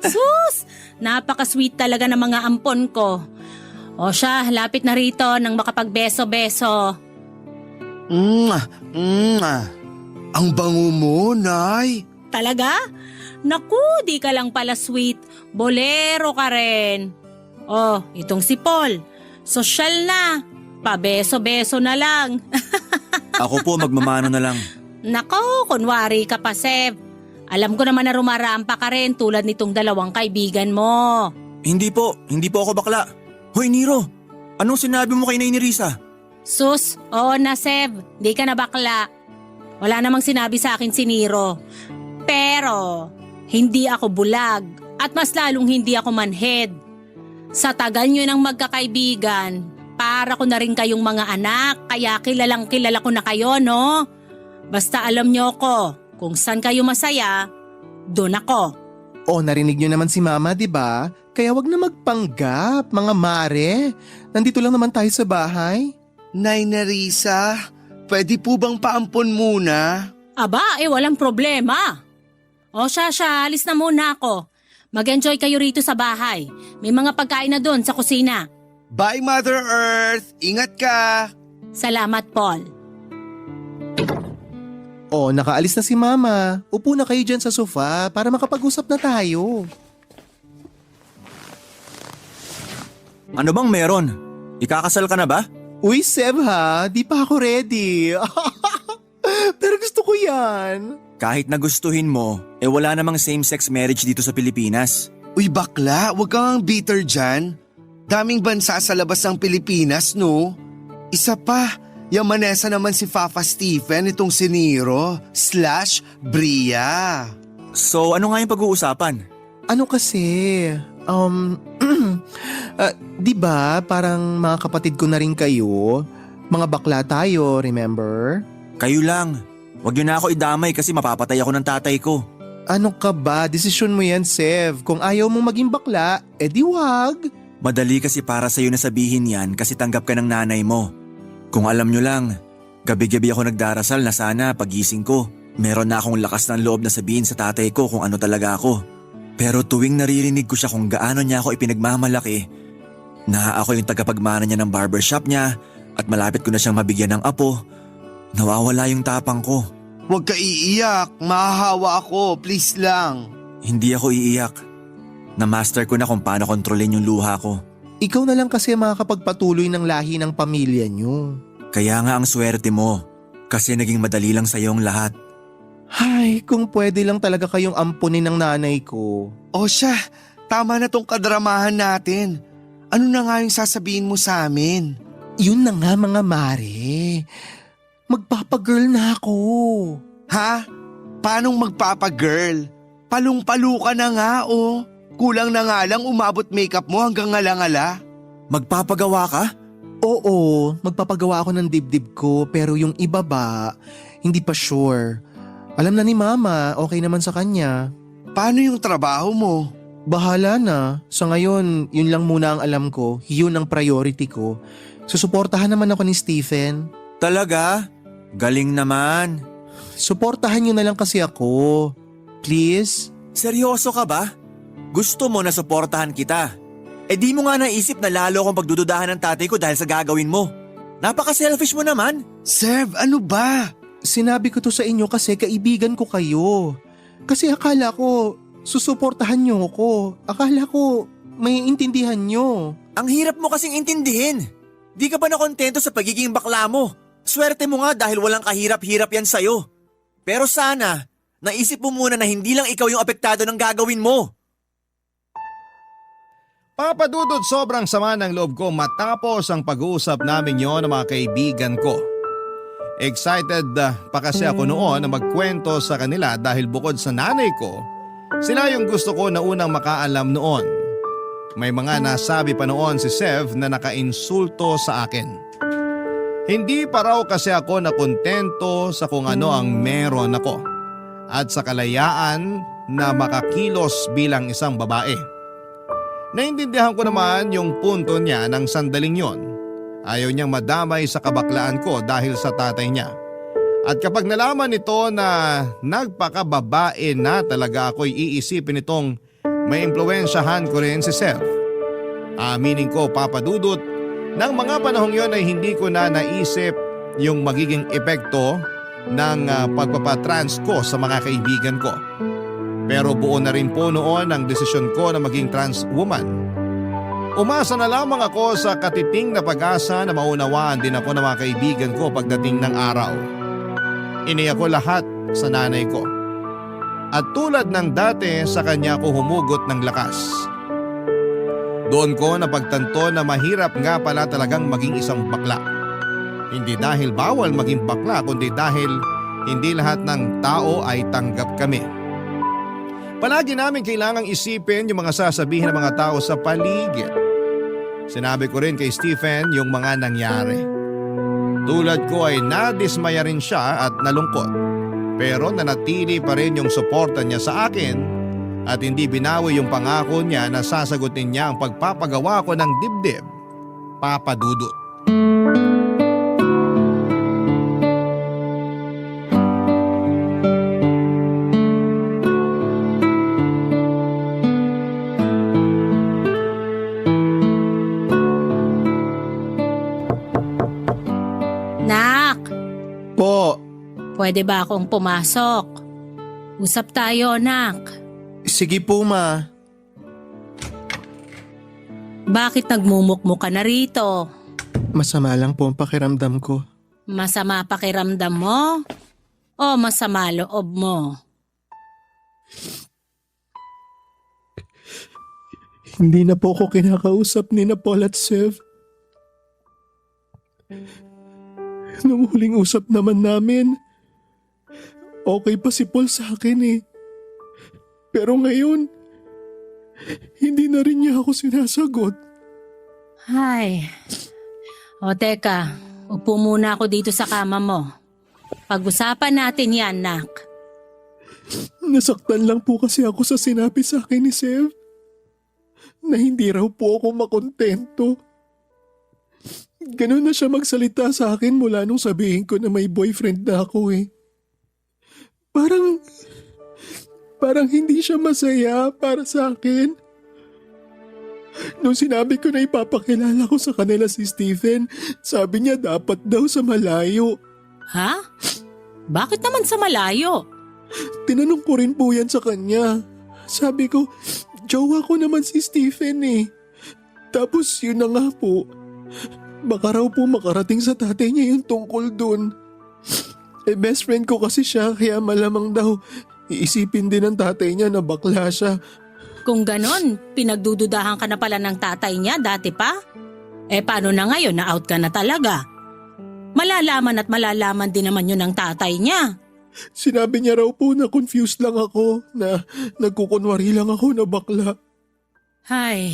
Sus! Napaka-sweet talaga ng mga ampon ko. O siya, lapit na rito nang makapagbeso-beso. Ang bango mo, Nay. Talaga? Naku, di ka lang pala sweet. Bolero ka rin. Oh, itong si Paul. Sosyal na. Pabeso-beso na lang. Ako po magmamano na lang. Nako, kunwari ka pa, Sev. Alam ko naman na rumarampa ka rin tulad nitong dalawang kaibigan mo. Hindi po ako bakla. Hoy Nero, anong sinabi mo kay Nay Risa? Sus, oo na, Sev. Di ka na bakla. Wala namang sinabi sa akin si Nero. Pero, hindi ako bulag at mas lalong hindi ako manhead. Sa tagal nyo ng magkakaibigan, para ko na rin kayong mga anak, kaya kilalang kilala ko na kayo, no? Basta alam nyo ko, kung saan kayo masaya, doon ako. O, narinig nyo naman si mama, di ba? Kaya wag na magpanggap, mga mare. Nandito lang naman tayo sa bahay. Nay Nerissa, pwede po bang paampon muna? Aba, walang problema. O siya, alis na muna ako. Mag-enjoy kayo rito sa bahay. May mga pagkain na doon sa kusina. Bye, Mother Earth. Ingat ka. Salamat, Paul. O, nakaalis na si mama. Upo na kayo dyan sa sofa para makapag-usap na tayo. Ano bang meron? Ikakasal ka na ba? Uy, Sev ha, di pa ako ready. Pero gusto ko yan. Kahit nagustuhin mo, wala namang same-sex marriage dito sa Pilipinas. Uy bakla, wag kang bitter dyan. Daming bansa sa labas ng Pilipinas, no? Isa pa, yamanesa naman si Fafa Stephen itong si Nero / Bria. So ano nga yung pag-uusapan? Ano kasi, di ba parang mga kapatid ko na rin kayo? Mga bakla tayo, remember? Kayo lang. Huwag yun na ako idamay kasi mapapatay ako ng tatay ko. Ano ka ba? Desisyon mo yan, Sev. Kung ayaw mong maging bakla, edi wag. Madali kasi para sa'yo na sabihin yan kasi tanggap ka ng nanay mo. Kung alam nyo lang, gabi-gabi ako nagdarasal na sana pagising ko. Meron na akong lakas ng loob na sabihin sa tatay ko kung ano talaga ako. Pero tuwing naririnig ko siya kung gaano niya ako ipinagmamalaki, na ako yung tagapagmana niya ng barbershop niya at malapit ko na siyang mabigyan ng apo, nawawala yung tapang ko. Huwag ka iiyak, mahahawa ako, please lang. Hindi ako iiyak. Na-master ko na kung paano kontrolin yung luha ko. Ikaw na lang kasi makakapagpatuloy ng lahi ng pamilya niyo. Kaya nga ang swerte mo, kasi naging madali lang sa'yo ang lahat. Ay, kung pwede lang talaga kayong ampunin ng nanay ko. O siya, tama na tong kadramahan natin. Ano na nga yung sasabihin mo sa amin? Yun na nga mga mare. Magpapagirl na ako. Ha? Paanong magpapagirl? Palong-palo ka na nga oh. Kulang na nga lang umabot makeup mo hanggang ngala-ngala. Magpapagawa ka? Oo, magpapagawa ako ng dibdib ko pero yung iba ba, hindi pa sure. Alam na ni Mama, okay naman sa kanya. Paano yung trabaho mo? Bahala na. Sa ngayon, yun lang muna ang alam ko. Yun ang priority ko. Susuportahan naman ako ni Stephen. Talaga? Galing naman. Suportahan niyo na lang kasi ako. Please? Seryoso ka ba? Gusto mo na suportahan kita? Di mo nga naisip na lalo akong pagdududahan ng tatay ko dahil sa gagawin mo. Napaka-selfish mo naman. Sev, ano ba? Sinabi ko to sa inyo kasi kaibigan ko kayo. Kasi akala ko, susuportahan niyo ako. Akala ko, may intindihan niyo. Ang hirap mo kasing intindihin. Di ka ba nakontento sa pagiging bakla mo? Swerte mo nga dahil walang kahirap-hirap yan sa'yo. Pero sana, naisip mo muna na hindi lang ikaw yung apektado ng gagawin mo. Papadudod, sobrang sama ng loob ko matapos ang pag-uusap namin yon ng mga kaibigan ko. Excited pa kasi ako noon na magkwento sa kanila dahil bukod sa nanay ko, sila yung gusto ko na unang makaalam noon. May mga nasabi pa noon si Sev na nakainsulto sa akin. Hindi pa raw kasi ako nakontento sa kung ano ang meron ako at sa kalayaan na makakilos bilang isang babae. Naintindihan ko naman yung punto niya ng sandaling yon. Ayaw niyang madamay sa kabaklaan ko dahil sa tatay niya. At kapag nalaman nito na nagpakababae na talaga ako'y iisipin itong may impluwensyahan ko rin si Sev. Aminin ko, papadudot, ng mga panahong yon ay hindi ko na naisip yung magiging epekto ng pagpapatrans ko sa mga kaibigan ko. Pero buo na rin po noon ang desisyon ko na maging trans woman. Umasa na lamang ako sa katiting na pag-asa na maunawaan din ako ng mga kaibigan ko pagdating ng araw. Iniyak ko lahat sa nanay ko. At tulad ng dati sa kanya ko humugot ng lakas. Doon ko napagtanto na mahirap nga pala talagang maging isang bakla. Hindi dahil bawal maging bakla kundi dahil hindi lahat ng tao ay tanggap kami. Palagi namin kailangang isipin yung mga sasabihin ng mga tao sa paligid. Sinabi ko rin kay Stephen yung mga nangyari. Tulad ko ay nadismaya rin siya at nalungkot. Pero nanatili pa rin yung suporta niya sa akin at hindi binawi yung pangako niya na sasagutin niya ang pagpapagawa ko ng dibdib. Papadudot. Nak, Po, pwede ba akong pumasok? Usap tayo, nak. sige po ma. Bakit nagmumukmuk ka na rito? Masama lang po ang pakiramdam ko. Masama pakiramdam mo? O masama loob mo? Hindi na po ako kinakausap ni na Paul at Sev. Nung huling usap naman namin, okay pa si Paul sa akin eh. Pero ngayon, hindi na rin niya ako sinasagot. Ay. O teka, upo muna ako dito sa kama mo. Pag-usapan natin yan, nak. Nasaktan lang po kasi ako sa sinabi sa akin ni Sev na hindi raw po ako makontento. Ganun na siya magsalita sa akin mula nung sabihin ko na may boyfriend na ako eh. Parang hindi siya masaya para sa akin. Nung sinabi ko na ipapakilala ko sa kanila si Stephen, sabi niya dapat daw sa malayo. Ha? Bakit naman sa malayo? Tinanong ko rin po yan sa kanya. Sabi ko, jowa ko naman si Stephen eh. Tapos yun na nga po. Baka raw po makarating sa tatay niya yung tungkol dun. Eh best friend ko kasi siya kaya malamang daw iisipin din ng tatay niya na bakla siya. Kung ganon, pinagdududahan ka na pala ng tatay niya dati pa? Eh paano na ngayon na out ka na talaga? Malalaman at malalaman din naman yun ng tatay niya. Sinabi niya raw po na confused lang ako, na nagkukunwari lang ako na bakla. Ay,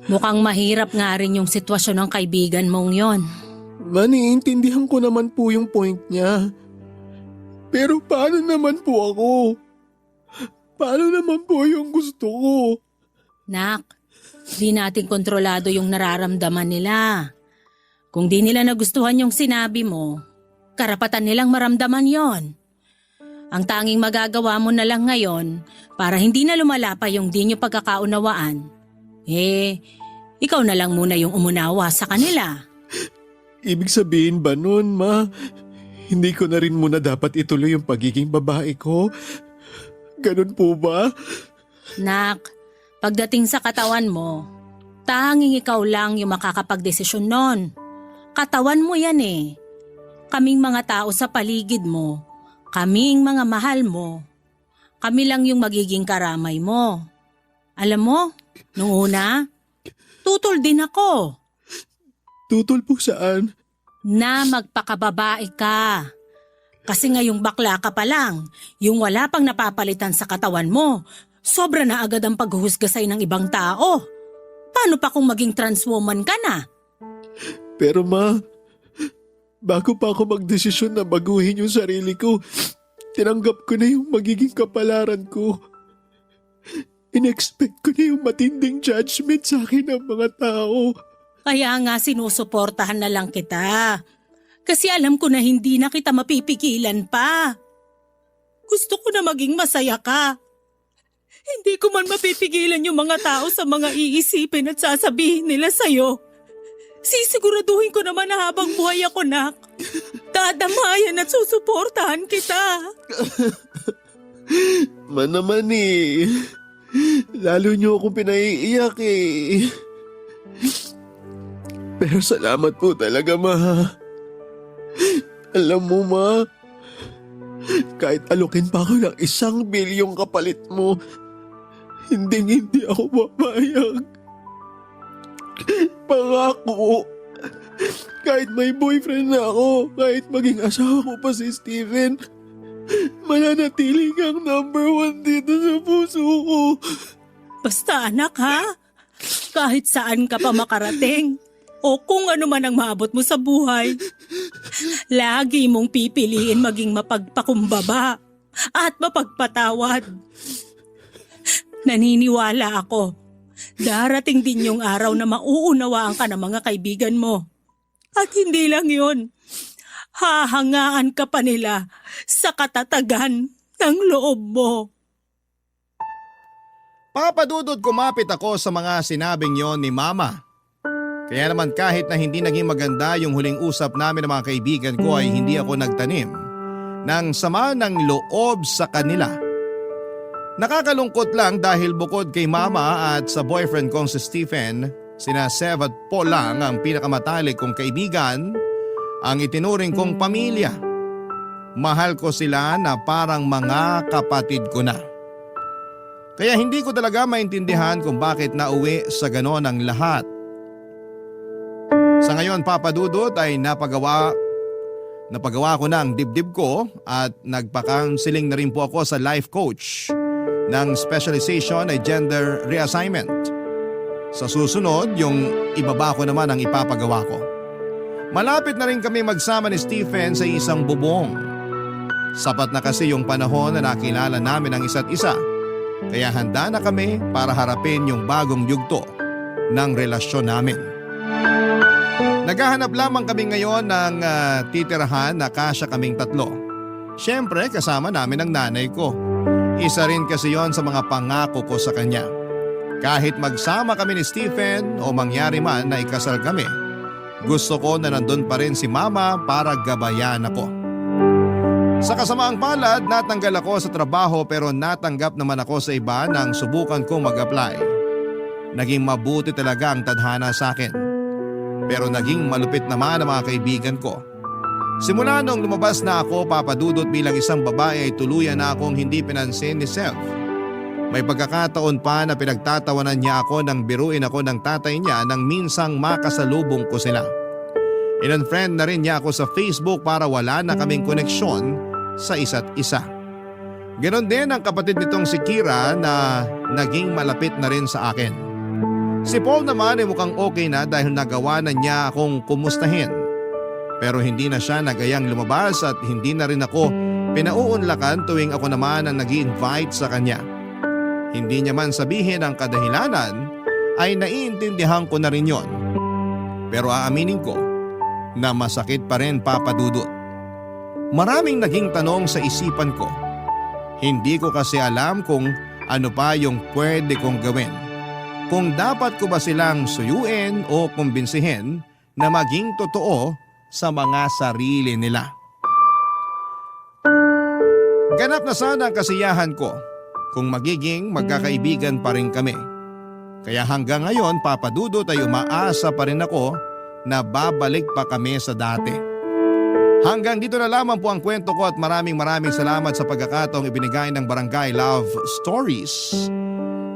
mukhang mahirap nga rin yung sitwasyon ng kaibigan mong yon. Naiintindihan ko naman po yung point niya. Pero paano naman po ako? Paano naman po yung gusto ko? Nak, di natin kontrolado yung nararamdaman nila. Kung di nila nagustuhan yung sinabi mo, karapatan nilang maramdaman yon. Ang tanging magagawa mo na lang ngayon para hindi na lumala pa yung di nyo pagkakaunawaan, ikaw na lang muna yung umunawa sa kanila. Ibig sabihin ba nun, ma? Hindi ko na rin muna dapat ituloy yung pagiging babae ko? Ganun po ba? Nak, pagdating sa katawan mo, tanging ikaw lang yung makakapagdesisyon nun. Katawan mo yan eh. Kaming mga tao sa paligid mo, kaming mga mahal mo, kami lang yung magiging karamay mo. Alam mo, nung una, tutol din ako. Tutol po saan? Na magpakababae ka. Kasi ngayong bakla ka pa lang, yung wala pang napapalitan sa katawan mo, sobra na agad ang paghuhusga sa'yo ng ibang tao. Paano pa kung maging transwoman ka na? Pero ma, bago pa ako magdesisyon na baguhin yung sarili ko, tinanggap ko na yung magiging kapalaran ko. In-expect ko na yung matinding judgment sa akin ng mga tao. Kaya nga sinusuportahan na lang kita. Kasi alam ko na hindi na kita mapipigilan pa. Gusto ko na maging masaya ka. Hindi ko man mapipigilan yung mga tao sa mga iisipin at sasabihin nila sa'yo. Sisiguraduhin ko naman na habang buhay ako, nak. Dadamayan at susuportahan kita. Naman eh. Lalo niyo akong pinaiiyak eh. Pero salamat po talaga, ma. Alam mo, ma, kahit alukin pa ako ng 1 bilyong kapalit mo, hindi ako papayag. Pangako, kahit may boyfriend na ako, kahit maging asawa ko pa si Stephen, mananatili kang #1 dito sa puso ko. Basta anak ha, kahit saan ka pa makarating o kung ano man ang maabot mo sa buhay, lagi mong pipiliin maging mapagpakumbaba at mapagpatawad. Naniniwala ako, darating din yung araw na mauunawaan ka ng mga kaibigan mo. At hindi lang yun, hahangaan ka pa nila sa katatagan ng loob mo. Papadudod kumapit ako sa mga sinabing yon ni Mama. Kaya naman kahit na hindi naging maganda yung huling usap namin ng mga kaibigan ko ay hindi ako nagtanim ng sama ng loob sa kanila. Nakakalungkot lang dahil bukod kay mama at sa boyfriend kong si Stephen, sina Sev at Paul lang ang pinakamatalik kong kaibigan, ang itinuring kong pamilya. Mahal ko sila na parang mga kapatid ko na. Kaya hindi ko talaga maintindihan kung bakit nauwi sa ganon ang lahat. Sa ngayon, Papa Dudut, ay napagawa ko na ang dibdib ko at nagpa-counseling na rin po ako sa life coach ng specialization ay gender reassignment. Sa susunod, yung ibaba ko naman ang ipapagawa ko. Malapit na rin kami magsama ni Stephen sa isang bubong. Sapat na kasi yung panahon na nakilala namin ang isa't isa. Kaya handa na kami para harapin yung bagong yugto ng relasyon namin. Naghahanap lamang kami ngayon ng titirahan na kasya kaming tatlo. Siyempre kasama namin ang nanay ko. Isa rin kasi yon sa mga pangako ko sa kanya. Kahit magsama kami ni Stephen o mangyari man na ikasal kami, gusto ko na nandun pa rin si mama para gabayan ako. Sa kasamaang palad, natanggal ako sa trabaho pero natanggap naman ako sa iba nang subukan kong mag-apply. Naging mabuti talaga ang tadhana sa akin. Pero naging malupit naman ang mga kaibigan ko. Simula nung lumabas na ako, Papa Dudut, bilang isang babae ay tuluyan na akong hindi pinansin ni Sev. May pagkakataon pa na pinagtatawanan niya ako nang biruin ako ng tatay niya nang minsang makasalubong ko sila. In-unfriend na rin niya ako sa Facebook para wala na kaming koneksyon sa isa't isa. Ganon din ang kapatid nitong si Kira na naging malapit na rin sa akin. Si Paul naman ay mukhang okay na dahil nagawa na niya akong kumustahin. Pero hindi na siya nagayang lumabas at hindi na rin ako pinauunlakan tuwing ako naman ang nag-i-invite sa kanya. Hindi niya man sabihin ang kadahilanan ay naiintindihan ko na rin yon. Pero aaminin ko na masakit pa rin, Papa Dudut. Maraming naging tanong sa isipan ko. Hindi ko kasi alam kung ano pa yung pwede kong gawin. Kung dapat ko ba silang suyuin o kumbinsihin na maging totoo sa mga sarili nila. Ganap na sana ang kasiyahan ko kung magiging magkakaibigan pa rin kami. Kaya hanggang ngayon, Papa Dudut, ay umaasa pa rin ako na babalik pa kami sa dati. Hanggang dito na lamang po ang kwento ko at maraming salamat sa pagkakataong ibinigay ng Barangay Love Stories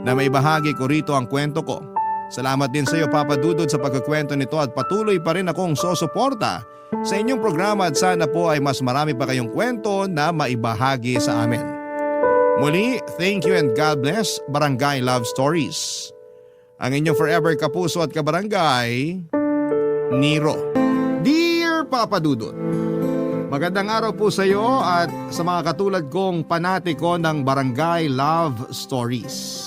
na may bahagi ko rito ang kwento ko. Salamat din sa iyo, Papa Dudut, sa pagkukwento nito at patuloy pa rin akong susuporta sa inyong programa at sana po ay mas marami pa kayong kwento na maibahagi sa amin. Muli, thank you and God bless Barangay Love Stories. Ang inyong forever kapuso at kabarangay, Nero. Dear Papa Dudut, magandang araw po sa iyo at sa mga katulad kong panatiko ng Barangay Love Stories.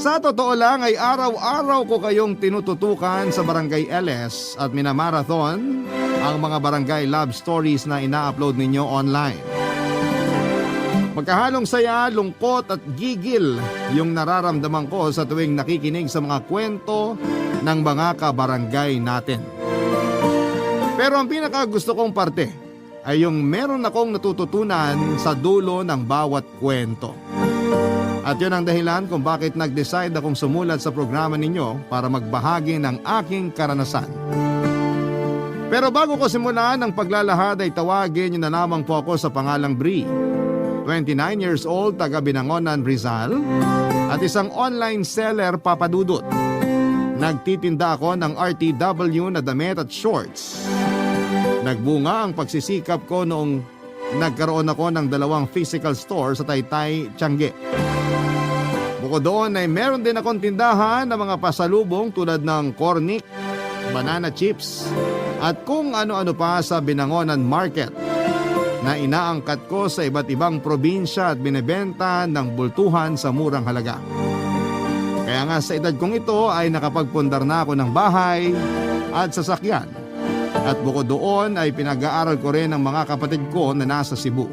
Sa totoo lang ay araw-araw ko kayong tinututukan sa Barangay LS at minamarathon ang mga Barangay Love Stories na ina-upload ninyo online. Magkahalong saya, lungkot at gigil yung nararamdaman ko sa tuwing nakikinig sa mga kwento ng mga kabarangay natin. Pero ang pinakagusto kong parte ay yung meron akong natututunan sa dulo ng bawat kwento. At yun ang dahilan kung bakit nag-decide akong sumulat sa programa ninyo para magbahagi ng aking karanasan. Pero bago ko simulan ang paglalahad ay tawagin niyo na lamang po ako sa pangalang Bri. 29 years old, taga Binangonan, Rizal at isang online seller, Papa Dudut. Nagtitinda ako ng RTW na damit at shorts. Nagbunga ang pagsisikap ko noong nagkaroon ako ng 2 physical store sa Taytay, Tiangge. Bukod doon ay meron din akong tindahan ng mga pasalubong tulad ng cornic, banana chips at kung ano-ano pa sa Binangonan Market na inaangkat ko sa iba't ibang probinsya at binebenta ng bultuhan sa murang halaga. Kaya nga sa edad kong ito ay nakapagpundar na ako ng bahay at sasakyan. At bukod doon ay pinag-aaral ko rin ang mga kapatid ko na nasa Cebu.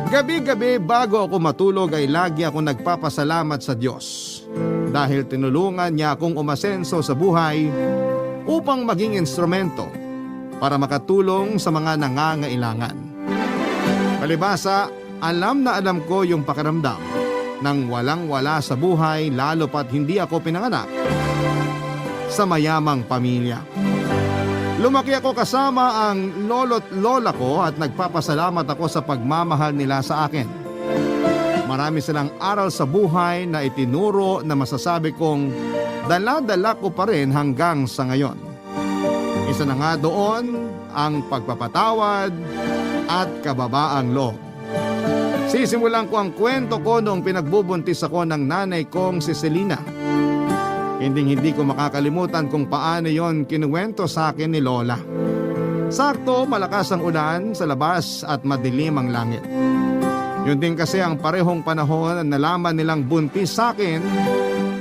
Gabi-gabi bago ako matulog ay lagi ako nagpapasalamat sa Diyos dahil tinulungan niya akong umasenso sa buhay upang maging instrumento para makatulong sa mga nangangailangan. Palibasa, alam na alam ko yung pakiramdam nang walang-wala sa buhay lalo pat hindi ako pinanganak sa mayamang pamilya. Lumaki ako kasama ang lolo't lola ko at nagpapasalamat ako sa pagmamahal nila sa akin. Marami silang aral sa buhay na itinuro na masasabi kong dala-dala ko pa rin hanggang sa ngayon. Isa na nga doon ang pagpapatawad at kababaang loob. Sisimulan ko ang kwento ko noong pinagbubuntis ako ng nanay kong si Selena. Hindi ko makakalimutan kung paano yon kinuwento sa akin ni Lola. Sakto malakas ang ulan sa labas at madilim ang langit. Yun din kasi ang parehong panahon na nalaman nilang buntis sa akin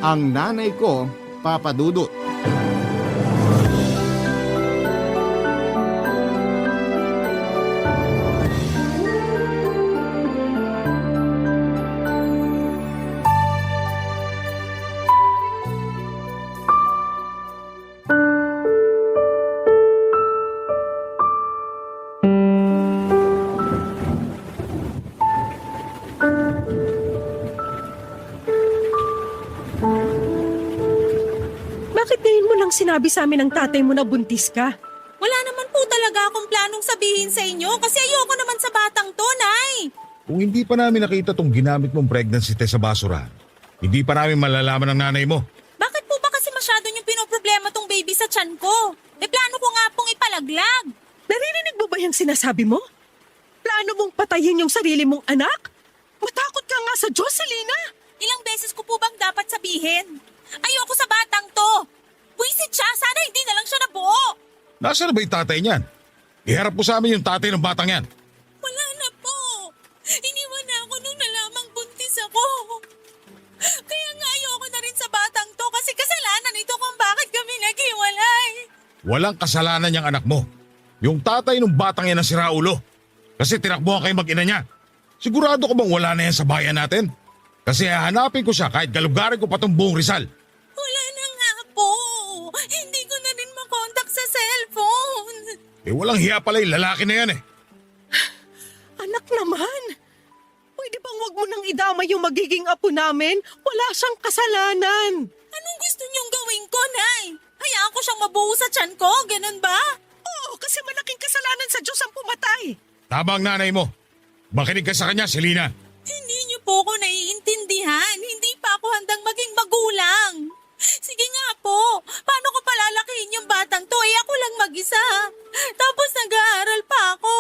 ang nanay ko, Papa Dudut. Bakit ngayon mo lang sinabi sa amin ng tatay mo na buntis ka? Wala naman po talaga akong planong sabihin sa inyo kasi ayoko naman sa batang to, Nay. Kung hindi pa namin nakita tong ginamit mong pregnancy test sa basurahan, hindi pa namin malalaman ng nanay mo. Bakit po ba kasi masyado niyong pinoproblema tong baby sa tiyan ko? Plano ko nga pong ipalaglag. Naririnig mo ba yung sinasabi mo? Plano mong patayin yung sarili mong anak? Matakot ka nga sa Diyos, Selena! Ilang beses ko po bang dapat sabihin? Ayoko sa batang to. Puisit siya, sana hindi na lang siya nabuo. Nasaan na ba yung tatay niyan? Iharap mo sa amin yung tatay ng batang yan. Wala na po. Iniwan na ako nung nalamang buntis ako. Kaya nga ayoko na rin sa batang to kasi kasalanan ito kung bakit kami naghiwalay. Walang kasalanan niyang anak mo. Yung tatay ng batang yan ang siraulo. Kasi tinakbuhan kayo mag-ina niya. Sigurado ko bang wala na yan sa bayan natin? Kasi hahanapin ko siya kahit galugarin ko pa tong buong Rizal. Wala na nga po. Hindi ko na rin makontak sa cellphone. Walang hiya pala yung lalaki na yan eh. Anak naman! Pwede bang wag mo nang idama yung magiging apo namin? Wala siyang kasalanan. Anong gusto niyong gawin ko, Nay? Hayaan ko siyang mabuo sa tiyan ko, ganun ba? Oo, kasi malaking kasalanan sa Diyos ang pumatay. Tama ang nanay mo. Makinig ka sa kanya, Selena. Hindi niyo po ako naiintindihan. Hindi pa ako handang maging magulang. Sige nga po, paano ko palalakihin yung batang to? Ako lang mag-isa. Tapos nag-aaral pa ako.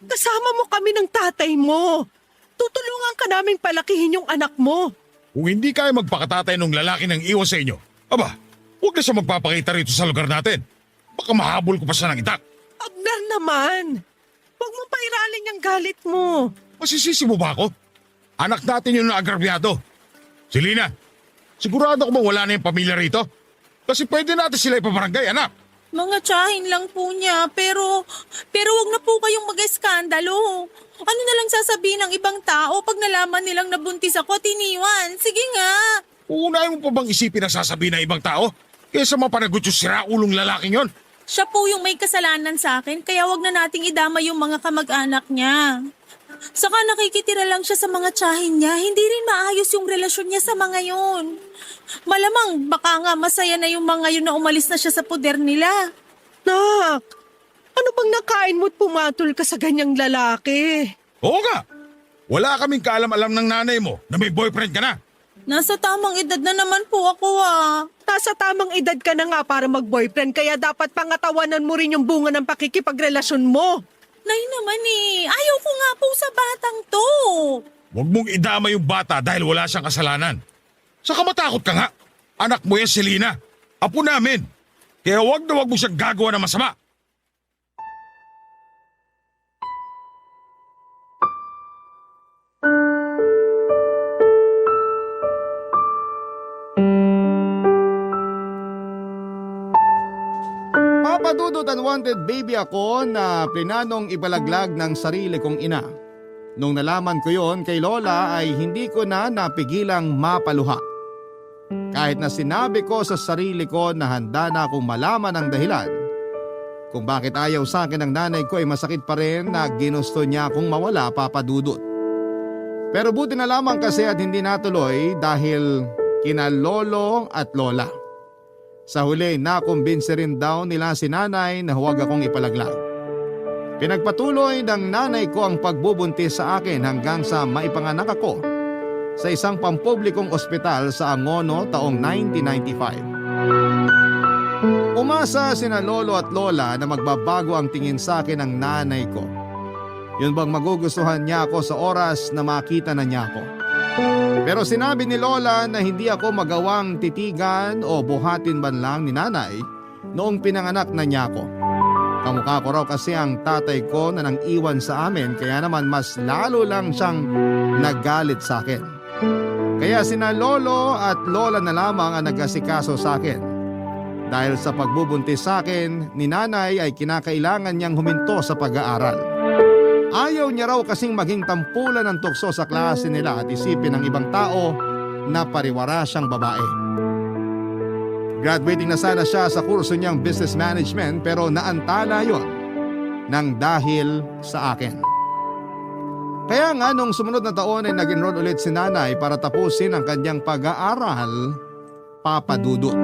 Kasama mo kami ng tatay mo. Tutulungan ka naming palakihin yung anak mo. Kung hindi kayo magpakatatay ng lalaki ng iwan sa inyo, aba, huwag na siya magpapakita rito sa lugar natin. Baka mahabol ko pa siya ng itak. Abner naman. Huwag mo pairalin yung galit mo. Masisisi mo ba ako? Anak natin yung naagrabyado. Selena, sigurado ko bang wala na yung pamilya rito? Kasi pwede natin sila ipabarangay, anak. Mga tsahin lang po niya, pero wag na po kayong mag-eskandalo. Ano na lang sasabihin ng ibang tao pag nalaman nilang nabuntis ako at iniwan? Sige nga. Uunahin mo pa bang isipin ang sasabihin ng ibang tao? Kesa mapanagot yung siraulong lalaking yon. Siya po yung may kasalanan sa akin, kaya wag na nating idama yung mga kamag-anak niya. Saka nakikitira lang siya sa mga tsahin niya, hindi rin maayos yung relasyon niya sa mga yun. Malamang baka nga masaya na yung mga yun na umalis na siya sa poder nila. Nak, ano bang nakain mo't pumatol ka sa ganyang lalaki? Oo nga. Wala kaming kaalam-alam ng nanay mo na may boyfriend ka na. Nasa tamang edad na naman po ako ah. Nasa tamang edad ka na nga para mag-boyfriend kaya dapat pangatawanan mo rin yung bunga ng pakikipagrelasyon mo. Nay naman eh, ayaw ko nga po sa batang to. Huwag mong idama yung bata dahil wala siyang kasalanan. Saka matakot ka nga. Anak mo yan, Selena. Apo namin. Kaya huwag na huwag mo siyang gagawa ng masama. Papadudot unwanted baby ako na plinanong ibalaglag ng sarili kong ina. Nung nalaman ko yon kay Lola ay hindi ko na napigilang mapaluha. Kahit na sinabi ko sa sarili ko na handa na akong malaman ang dahilan kung bakit ayaw sa akin ng nanay ko ay masakit pa rin na ginusto niya akong mawala, Papadudot. Pero buti na lamang kasi at hindi natuloy dahil kina lolo at lola. Sa huli, nakumbinse rin daw nila si nanay na huwag akong ipalaglag. Pinagpatuloy ng nanay ko ang pagbubuntis sa akin hanggang sa maipanganak ako sa isang pampublikong ospital sa Angono taong 1995. Umasa sina lolo at lola na magbabago ang tingin sa akin ng nanay ko. Yun bang magugustuhan niya ako sa oras na makita na niya ako. Pero sinabi ni lola na hindi ako magawang titigan o buhatin man lang ni nanay noong pinanganak na niya ako. Kamukha ko raw kasi ang tatay ko na nang iwan sa amin kaya naman mas lalo lang siyang nagalit sa akin. Kaya sina lolo at lola na lamang ang nag-asikaso sa akin. Dahil sa pagbubuntis sa akin ni nanay ay kinakailangan niyang huminto sa pag-aaral. Ayaw niya raw kasing maging tampulan ng tukso sa klase nila at isipin ng ibang tao na pariwara siyang babae. Graduating na sana siya sa kurso niyang business management pero naantala yon nang dahil sa akin. Kaya nga nung sumunod na taon ay nag-enroll ulit si nanay para tapusin ang kanyang pag-aaral, Papa Dudut.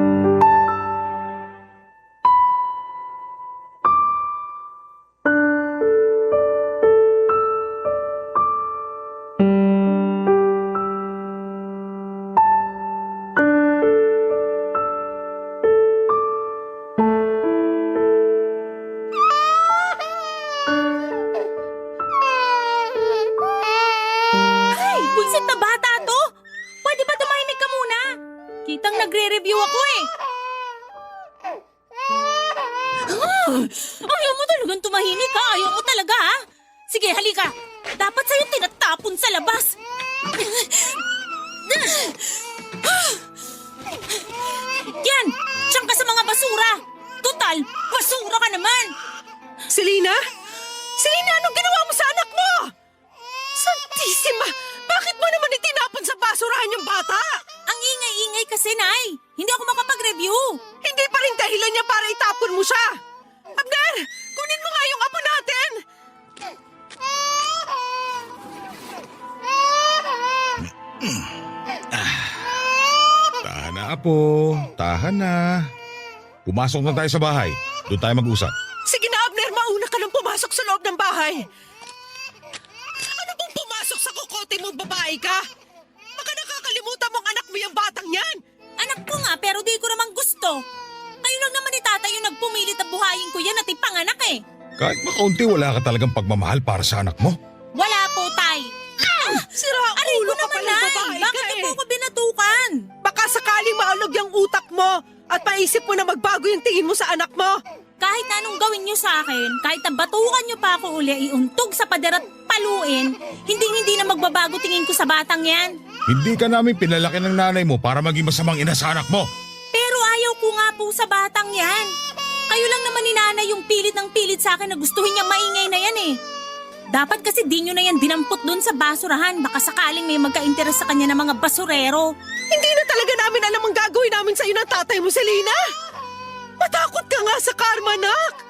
Buisit na bata to! Pwede ba tumahimik ka muna? Kitang nagre-review ako eh. Ayaw mo talagang tumahimik ha? Ayaw mo talaga ha? Sige, halika. Dapat sa'yo tinatapon sa labas. Yan! Diyan ka sa mga basura! Total, basura ka naman! Selena? Selena, anong ginawa mo sa anak mo? Santisima! Bakit mo naman itinapon sa basurahan yung bata? Ang ingay-ingay kasi, Nay. Hindi ako makapag-review. Hindi pa rin dahilan niya para itapon mo siya. Abner, kunin mo nga yung apo natin. Tahan na, apo. Tahan na. Pumasok na tayo sa bahay. Doon tayo mag-usap. Sige na, Abner, mauna ka nang pumasok sa loob ng bahay. Ano bang pumasok sa kokote mo, babae ka? Baka nakakalimutan mong anak mo yung batang yan. Anak ko nga, pero di ko naman gusto. Kayo lang naman ni tatay yung nagpumilit na buhayin ko yan at ipanganak eh. Kahit makaunti, wala ka talagang pagmamahal para sa anak mo. Wala po, tay. Sira ang Aray ulo ko ka naman, pala, Nay. babae Bakit ka niyo eh. po ako binatukan? Baka sakaling maalog yung utak mo at maisip mo na magbago yung tingin mo sa anak mo. Kahit na anong gawin niyo sa akin, kahit na batukan niyo pa ako uli, iuntog sa pader at paluin, hindi na magbabago tingin ko sa batang yan. Hindi ka namin pinalaki ng nanay mo para maging masamang ina sa anak mo. Pero ayaw ko nga po sa batang yan. Kayo lang naman ni nanay yung pilit ng pilit sa akin na gustuhin niyang maingay na yan eh. Dapat kasi di nyo na yan dinampot dun sa basurahan. Baka sakaling may magka-interes sa kanya ng mga basurero. Hindi na talaga namin alam ang gagawin namin sa'yo ng tatay mo, Selena. Matakot ka nga sa karma, nak.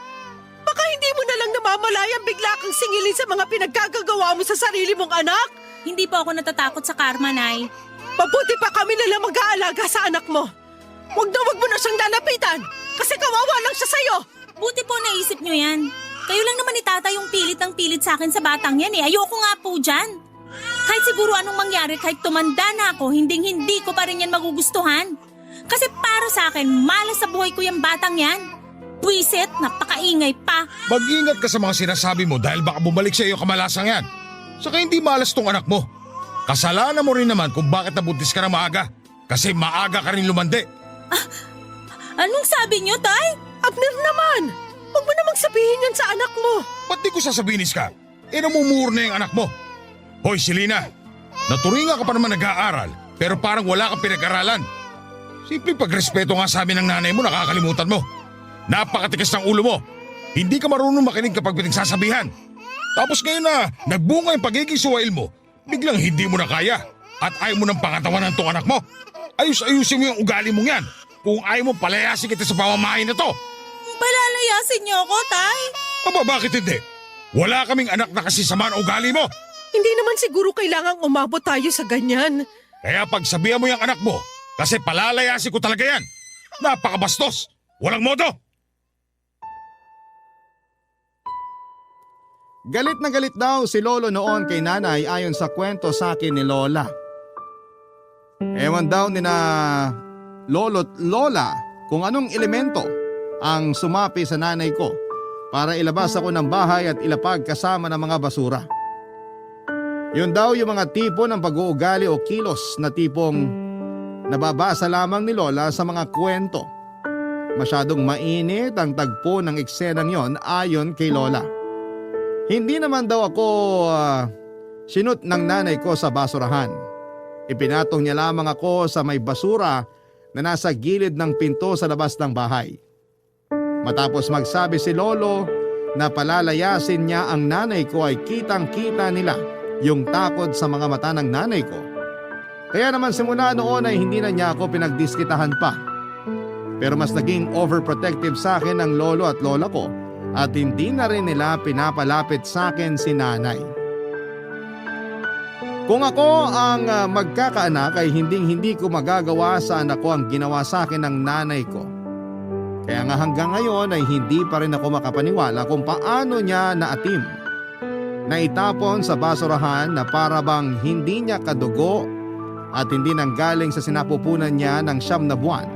Baka hindi mo na lang namamalayang bigla kang singilin sa mga pinagkagagawa mo sa sarili mong anak. Hindi po ako natatakot sa karma, Nay. Mabuti pa kami na lang mag-aalaga sa anak mo. Huwag mo na siyang lalapitan kasi kawawa lang siya sa'yo. Buti po naisip nyo yan. Kayo lang naman ni tata yung pilit ng pilit sa akin sa batang yan eh. Ayoko nga po dyan. Kahit siguro anong mangyari, kahit tumanda na ako, hindi ko pa rin yan magugustuhan. Kasi para sa akin, malas sa buhay ko yung batang yan. Buisit, napakaingay pa. Mag-ingat ka sa mga sinasabi mo dahil baka bumalik sa iyo kamalasang yan. Saka hindi malas tong anak mo. Kasalanan mo rin naman kung bakit nabuntis ka na maaga. Kasi maaga ka rin lumandi. Anong sabi nyo, Tay? Abner naman, huwag mo namang sabihin yan sa anak mo. Ba't di ko sasabihin ka? Namumuro na yung anak mo. Hoy, Selena, naturinga ka pa naman nag-aaral pero parang wala kang pinag-aralan. Simple pagrespeto nga sa amin ng nanay mo, nakakalimutan mo. Napakatigas ng ulo mo. Hindi ka marunong makinig kapag pinagsasabihan. Tapos ngayon na nagbunga yung pagiging suwail mo, biglang hindi mo na kaya at ayaw mo ng pangatawanan tong anak mo. Ayus-ayusin mo yung ugali mong yan. Kung ayaw mo, palayasin kita sa pamamahay na to. Palalayasin niyo ako, Tay? Aba, bakit hindi? Wala kaming anak na kasi sama ang ugali mo. Hindi naman siguro kailangang umabot tayo sa ganyan. Kaya pagsabihan mo yung anak mo, kasi palalayasin ko talaga yan. Napakabastos! Walang modo! Galit na galit daw si Lolo noon kay nanay ayon sa kwento sa akin ni Lola. Ewan daw ni na Lolo't Lola kung anong elemento ang sumapi sa nanay ko para ilabas ako ng bahay at ilapag kasama ng mga basura. Yun daw yung mga tipo ng pag-uugali o kilos na tipong nababasa lamang ni Lola sa mga kwento. Masyadong mainit ang tagpo ng eksenang yon ayon kay Lola. Hindi naman daw ako sinut ng nanay ko sa basurahan. Ipinatong niya lamang ako sa may basura na nasa gilid ng pinto sa labas ng bahay. Matapos magsabi si Lolo na palalayasin niya ang nanay ko ay kitang-kita nila yung takot sa mga mata ng nanay ko. Kaya naman simula noon ay hindi na niya ako pinagdiskitahan pa. Pero mas naging overprotective sa akin ng lolo at lola ko at hindi na rin nila pinapalapit sa akin si nanay. Kung ako ang magkakaanak ay hindi ko magagawa sa anak ko ang ginawa sa akin ng nanay ko. Kaya nga hanggang ngayon ay hindi pa rin ako makapaniwala kung paano niya naatim na itapon sa basurahan na para bang hindi niya kadugo at hindi nanggaling sa sinapupunan niya ng 9 na buwan.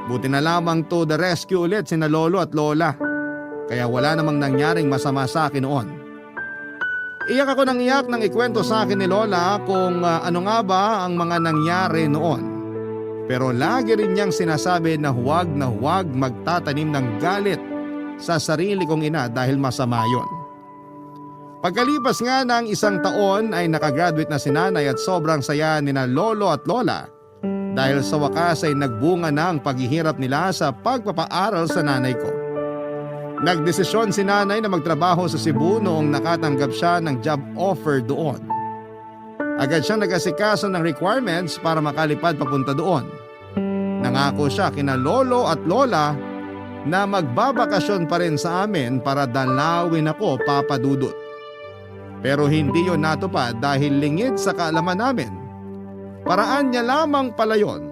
Buti na lamang to the rescue ulit sina lolo at lola. Kaya wala namang nangyaring masama sa akin noon. Iyak ako ng iyak nang ikwento sa akin ni Lola kung ano nga ba ang mga nangyari noon. Pero lagi rin niyang sinasabi na huwag magtatanim ng galit sa sarili kong ina dahil masama yon. Pagkalipas nga ng 1 taon ay nakagraduate na si nanay at sobrang saya ni na lolo at lola dahil sa wakas ay nagbunga na ang paghihirap nila sa pagpapaaral sa nanay ko. Nagdesisyon si nanay na magtrabaho sa Cebu noong nakatanggap siya ng job offer doon. Agad siyang nag-asikaso ng requirements para makalipad papunta doon. Nangako siya kina lolo at lola na magbabakasyon pa rin sa amin para dalawin ako, Papa Dudut. Pero hindi yon natupad dahil lingid sa kaalaman namin. Paraan niya lamang pala yon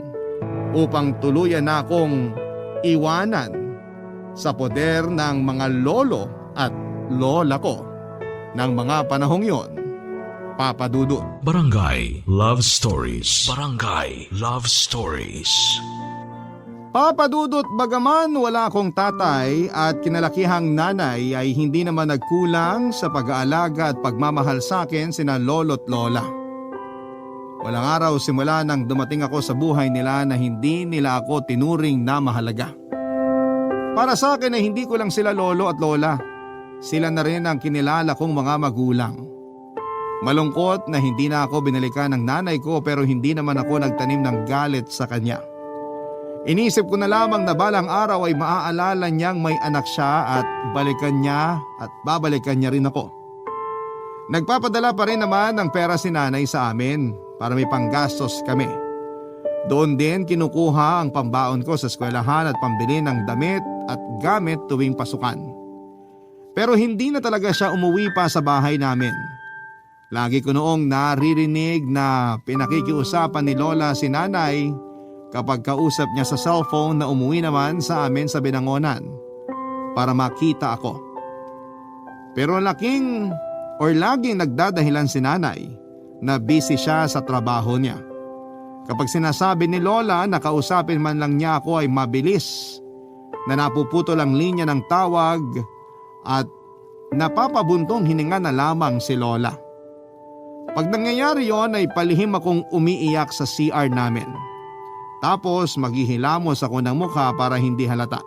upang tuluyan na akong iwanan sa poder ng mga lolo at lola ko ng mga panahong yon, Papa Dudut. Barangay Love Stories. Barangay Love Stories. Papa Dudut, bagaman wala akong tatay at kinalakihang nanay ay hindi naman nagkulang sa pag-aalaga at pagmamahal sa akin sina lolo't lola. Walang araw simula nang dumating ako sa buhay nila na hindi nila ako tinuring na mahalaga. Para sa akin ay hindi ko lang sila lolo at lola. Sila na rin ang kinilala kong mga magulang. Malungkot na hindi na ako binalikan ng nanay ko pero hindi naman ako nagtanim ng galit sa kanya. Inisip ko na lamang na balang araw ay maaalala niyang may anak siya at balikan niya at babalikan niya rin ako. Nagpapadala pa rin naman ng pera si nanay sa amin para may panggastos kami. Doon din kinukuha ang pambaon ko sa eskwelahan at pambili ng damit at gamit tuwing pasukan. Pero hindi na talaga siya umuwi pa sa bahay namin. Lagi ko noong naririnig na pinakikiusapan ni Lola si nanay kapag kausap niya sa cellphone na umuwi naman sa amin sa Binangonan para makita ako. Pero laging nagdadahilan si nanay na busy siya sa trabaho niya. Kapag sinasabi ni Lola na kausapin man lang niya ako ay mabilis na napuputol ang linya ng tawag at napapabuntong hininga na lamang si Lola. Pag nangyayari yon ay palihim akong umiiyak sa CR namin. Tapos maghihilamos ako ng mukha para hindi halata.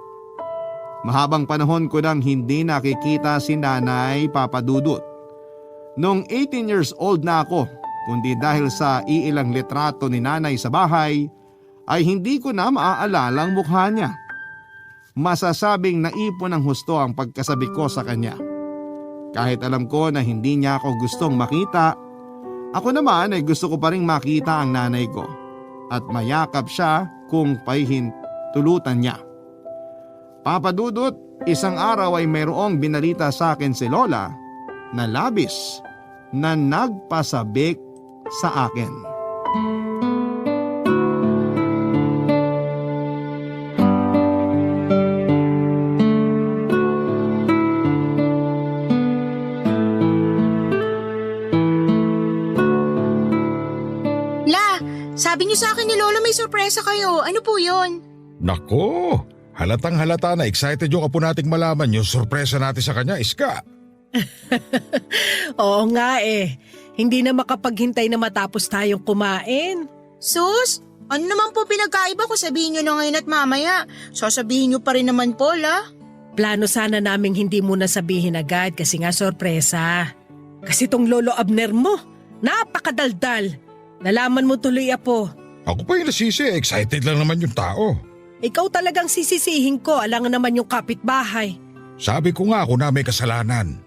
Mahabang panahon ko nang hindi nakikita si nanay, Papa Dudut. Noong 18 years old na ako, kundi dahil sa iilang litrato ni nanay sa bahay, ay hindi ko na maaalala ang mukha niya. Masasabing naipon ng husto ang pagkasabi ko sa kanya. Kahit alam ko na hindi niya ako gustong makita, ako naman ay gusto ko pa rin makita ang nanay ko at mayakap siya kung pahihintulutan niya. Papa Dudut, isang araw ay mayroong binalita sa akin si Lola na labis na nagpasabik sa akin. Sabi niyo sa akin ni Lola may sorpresa kayo. Ano po yun? Nako, halatang halata na excited yung apo nating malaman yung sorpresa natin sa kanya, Iska. Oo nga eh. Hindi na makapaghintay na matapos tayong kumain. Sus, ano naman po pinagkaiba ko sabihin niyo na ngayon at mamaya? Sasabihin niyo pa rin naman po, La. Plano sana naming hindi muna sabihin agad kasi nga sorpresa. Kasi tong Lolo Abner mo, napakadaldal. Nalaman mo tuloy, Apo. Ako pa yung nasisi, excited lang naman yung tao. Ikaw talagang sisisihin ko, alangan naman yung kapitbahay. Sabi ko nga ako na may kasalanan.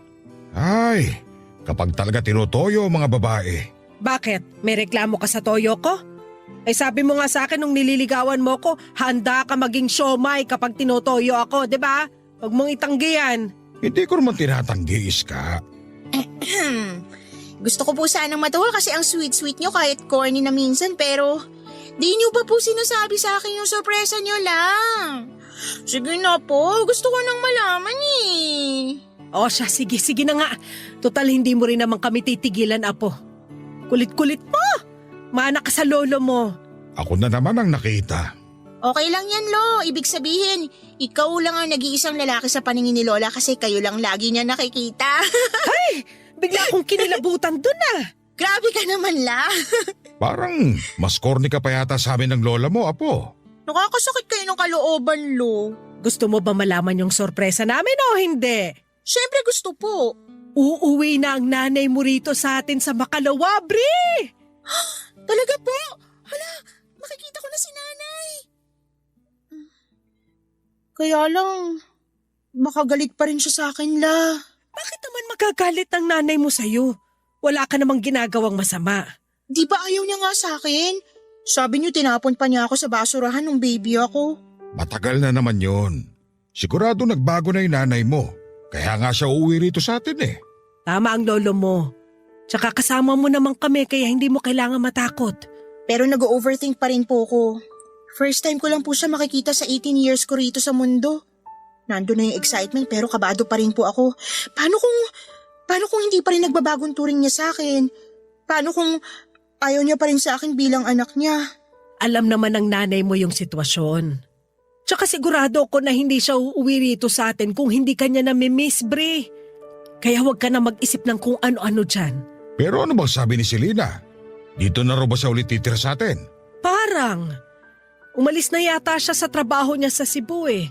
Ay, kapag talaga tinutoyo ang mga babae. Bakit? May reklamo ka sa toyo ko? Eh sabi mo nga sa akin nung nililigawan mo ko, handa ka maging siomay kapag tinutoyo ako, di ba? Huwag mong itanggi yan. Hindi ko naman tinatanggi, Iska. Gusto ko po sanang matuwa kasi ang sweet-sweet niyo kahit corny na minsan pero di niyo pa po sinasabi sa akin yung sorpresa niyo lang. Sige na po, gusto ko nang malaman eh. O siya, sige na nga. Total hindi mo rin naman kami titigilan, Apo. Kulit-kulit mo! Mana ka sa lolo mo. Ako na naman ang nakita. Okay lang yan, Lo. Ibig sabihin, ikaw lang ang nag-iisang lalaki sa paningin ni Lola kasi kayo lang lagi niya nakikita. Ay! Bigla akong kinilabutan dun ah. Grabe ka naman, La. Parang mas corny ka pa yata sa amin ng lola mo, Apo. Nakakasakit kayo ng kalooban, Lo. Gusto mo ba malaman yung sorpresa namin o hindi? Siyempre gusto po. Uuwi na ang nanay mo rito sa atin sa Makalawa, Bri! Talaga po? Hala, makikita ko na si nanay. Kaya lang, makagalit pa rin siya sa akin, La. Bakit naman magagalit ang nanay mo sa'yo? Wala ka namang ginagawang masama. Di ba ayaw niya nga sa akin? Sabi niyo tinapon pa niya ako sa basurahan nung baby ako. Matagal na naman yun. Sigurado nagbago na yung nanay mo. Kaya nga siya uuwi rito sa atin eh. Tama ang lolo mo. Tsaka kasama mo naman kami kaya hindi mo kailangan matakot. Pero nag-overthink pa rin po ko. First time ko lang po siya makikita sa 18 years ko rito sa mundo. Nandun na yung excitement pero kabado pa rin po ako. Paano kung hindi pa rin nagbabagong turing niya sa akin? Paano kung ayaw niya pa rin sa akin bilang anak niya? Alam naman ng nanay mo yung sitwasyon. Tsaka sigurado ko na hindi siya uuwi rito sa atin kung hindi kanya namimiss, Bri. Kaya huwag ka na mag-isip ng kung ano-ano dyan. Pero ano bang sabi ni Selena? Dito na raw ba siya ulit titira sa atin? Parang. Umalis na yata siya sa trabaho niya sa Cebu eh.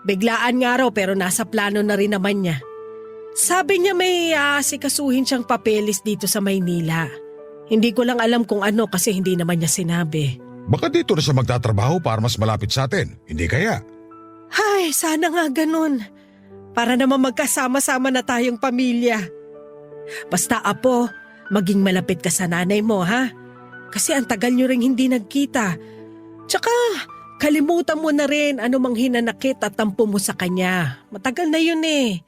Biglaan nga raw pero nasa plano na rin naman niya. Sabi niya may sikasuhin siyang papeles dito sa Maynila. Hindi ko lang alam kung ano kasi hindi naman niya sinabi. Baka dito na siya magtatrabaho para mas malapit sa atin, hindi kaya? Ay, sana nga ganun. Para naman magkasama-sama na tayong pamilya. Basta Apo, maging malapit ka sa nanay mo ha? Kasi ang tagal niyo ring hindi nagkita. Tsaka kalimutan mo na rin anumang hinanakit at tampo mo sa kanya. Matagal na yun eh.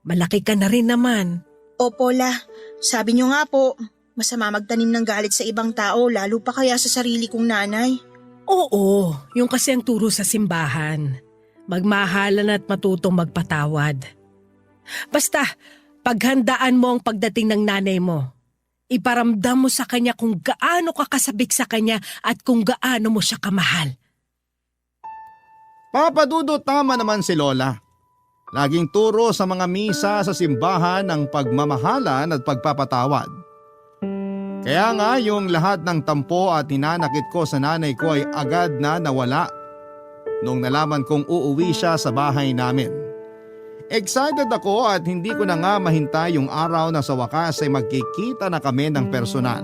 Malaki ka na rin naman. Opo, La. Sabi niyo nga po, masama magtanim ng galit sa ibang tao lalo pa kaya sa sarili kong nanay. Oo, yung kasi ang turo sa simbahan. Magmahalan at matutong magpatawad. Basta, paghandaan mo ang pagdating ng nanay mo. Iparamdam mo sa kanya kung gaano ka kasabik sa kanya at kung gaano mo siya kamahal. Papa Dudut, tama naman si Lola. Laging turo sa mga misa sa simbahan ang pagmamahalan at pagpapatawad. Kaya nga yung lahat ng tampo at hinanakit ko sa nanay ko ay agad na nawala nung nalaman kong uuwi siya sa bahay namin. Excited ako at hindi ko na nga mahintay yung araw na sa wakas ay magkikita na kami ng personal.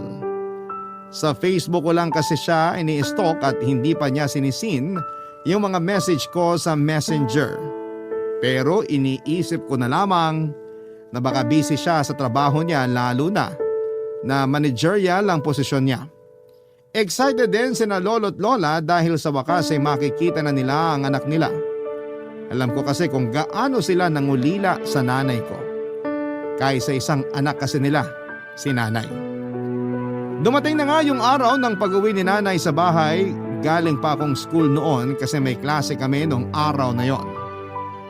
Sa Facebook ko lang kasi siya ini-stalk at hindi pa niya sinisin yung mga message ko sa Messenger. Pero iniisip ko na lamang na baka busy siya sa trabaho niya lalo na managerial ang posisyon niya. Excited din sina lolo't lola dahil sa wakas ay makikita na nila ang anak nila. Alam ko kasi kung gaano sila nangulila sa nanay ko. Kaysa isang anak kasi nila si nanay. Dumating na nga yung araw ng pag-uwi ni nanay sa bahay. Galing pa akong school noon kasi may klase kami nung araw na yon.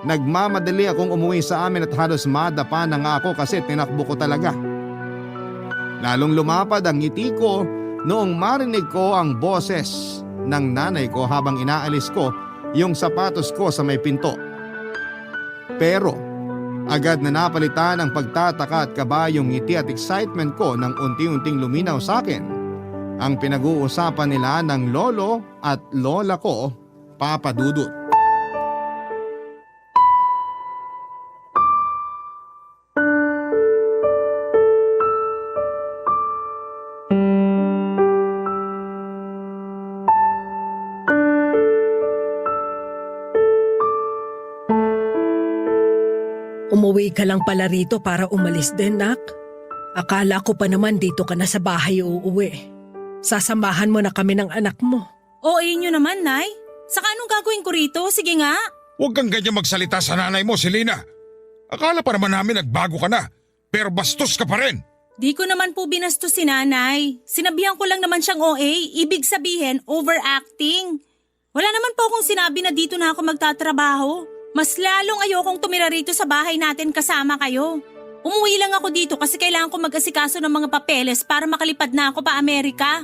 Nagmamadali akong umuwi sa amin at halos madapa na nga ako kasi tinakbo ko talaga. Lalong lumapad ang ngiti ko noong marinig ko ang boses ng nanay ko habang inaalis ko yung sapatos ko sa may pinto. Pero agad na napalitan ang pagtataka at kaba yung ngiti at excitement ko nang unti-unting luminaw sa akin ang pinag-uusapan nila ng lolo at lola ko, Papa Dudut. Umuwi ka lang pala rito para umalis din, nak. Akala ko pa naman dito ka na sa bahay uuwi. Sasamahan mo na kami ng anak mo. O inyo naman, Nay. Saka anong gagawin ko rito? Sige nga. Huwag kang ganyan magsalita sa nanay mo, Selena. Akala pa naman namin nagbago ka na, pero bastos ka pa rin. Di ko naman po binastos si nanay. Sinabihan ko lang naman siyang OA, ibig sabihin overacting. Wala naman po akong sinabi na dito na ako magtatrabaho. Mas lalong ayokong tumira rito sa bahay natin kasama kayo. Umuwi lang ako dito kasi kailangan ko mag-asikaso ng mga papeles para makalipad na ako pa Amerika.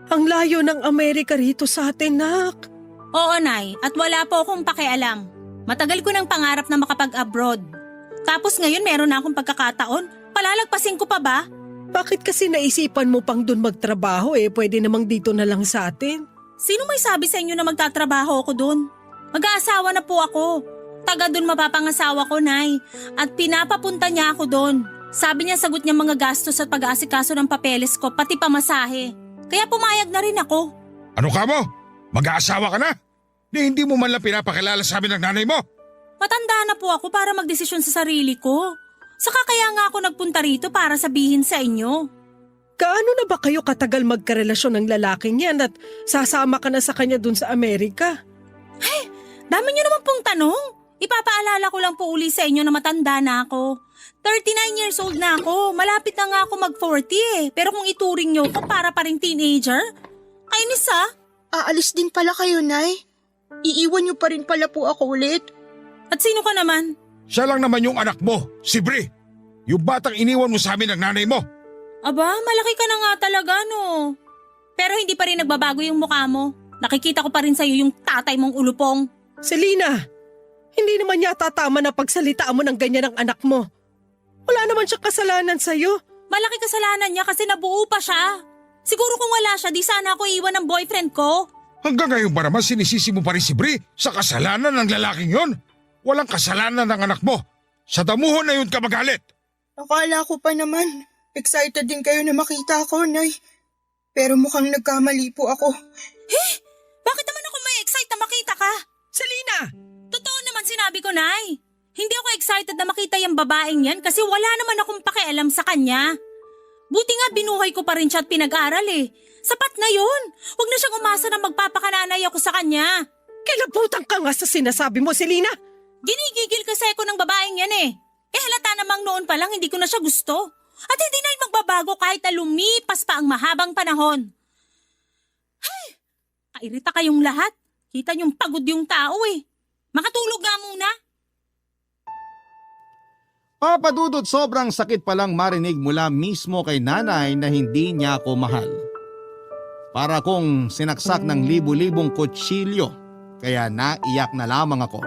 Ang layo ng Amerika rito sa atin, nak. Oo, Nay, at wala po akong pakialam. Matagal ko ng pangarap na makapag-abroad. Tapos ngayon meron na akong pagkakataon. Palalagpasin ko pa ba? Bakit kasi naisipan mo pang dun magtrabaho pwede namang dito na lang sa atin? Sino may sabi sa inyo na magtatrabaho ako dun? Mag-aasawa na po ako. Taga dun mapapangasawa ko, Nay. At pinapapunta niya ako dun. Sabi niya sagot niya mga gastos at pag-aasikaso ng papeles ko, pati pamasahe. Kaya pumayag na rin ako. Ano ka mo? Mag-aasawa ka na? Hindi mo man lang pinapakilala sa amin ng nanay mo? Matanda na po ako para magdesisyon sa sarili ko. Saka kaya nga ako nagpunta rito para sabihin sa inyo. Gaano na ba kayo katagal magkarelasyon ng lalaking yan at sasama ka na sa kanya dun sa Amerika? Hey, dami niyo naman pong tanong. Ipapaalala ko lang po uli sa inyo na matanda na ako. 39 years old na ako. Malapit na nga ako mag-40 Pero kung ituring niyo ko para pa rin teenager, kainis Aalis din pala kayo, Nay. Iiwan niyo pa rin pala po ako ulit. At sino ka naman? Siya lang naman yung anak mo, si Bri. Yung batang iniwan mo sa amin ng nanay mo. Aba, malaki ka na nga talaga, no? Pero hindi pa rin nagbabago yung mukha mo. Nakikita ko pa rin sa'yo yung tatay mong ulupong. Selena, hindi naman yata tama na pagsalitaan mo ng ganyan ng anak mo. Wala naman siyang kasalanan sa'yo. Malaki kasalanan niya kasi nabuo pa siya. Siguro kung wala siya, di sana ako iwan ng boyfriend ko. Hanggang ngayon ba naman sinisisi mo pa rin si Bri sa kasalanan ng lalaking yon? Walang kasalanan ng anak mo. Sa damuhon na yun ka magalit. Akala ko pa naman, excited din kayo na makita ako, Nay. Pero mukhang nagkamali po ako. Bakit naman ako may excite na makita ka? Selena! Totoo naman sinabi ko, Nay. Hindi ako excited na makita yung babaeng yan kasi wala naman akong pakialam sa kanya. Buti nga binuhay ko pa rin siya at pinag-aral Sapat na yun. Huwag na siyang umasa na magpapakananay ako sa kanya. Kilabutan ka nga sa sinasabi mo, Selena. Ginigigil kasi ako ng babaeng yan halata namang noon pa lang hindi ko na siya gusto. At hindi na magbabago kahit na lumipas pa ang mahabang panahon. Kairita kayong lahat. Kita niyong pagod yung tao Makatulog nga muna. Papa Dudut, sobrang sakit palang marinig mula mismo kay nanay na hindi niya ako mahal. Para kong sinaksak ng libu-libong kutsilyo, kaya naiyak na lamang ako.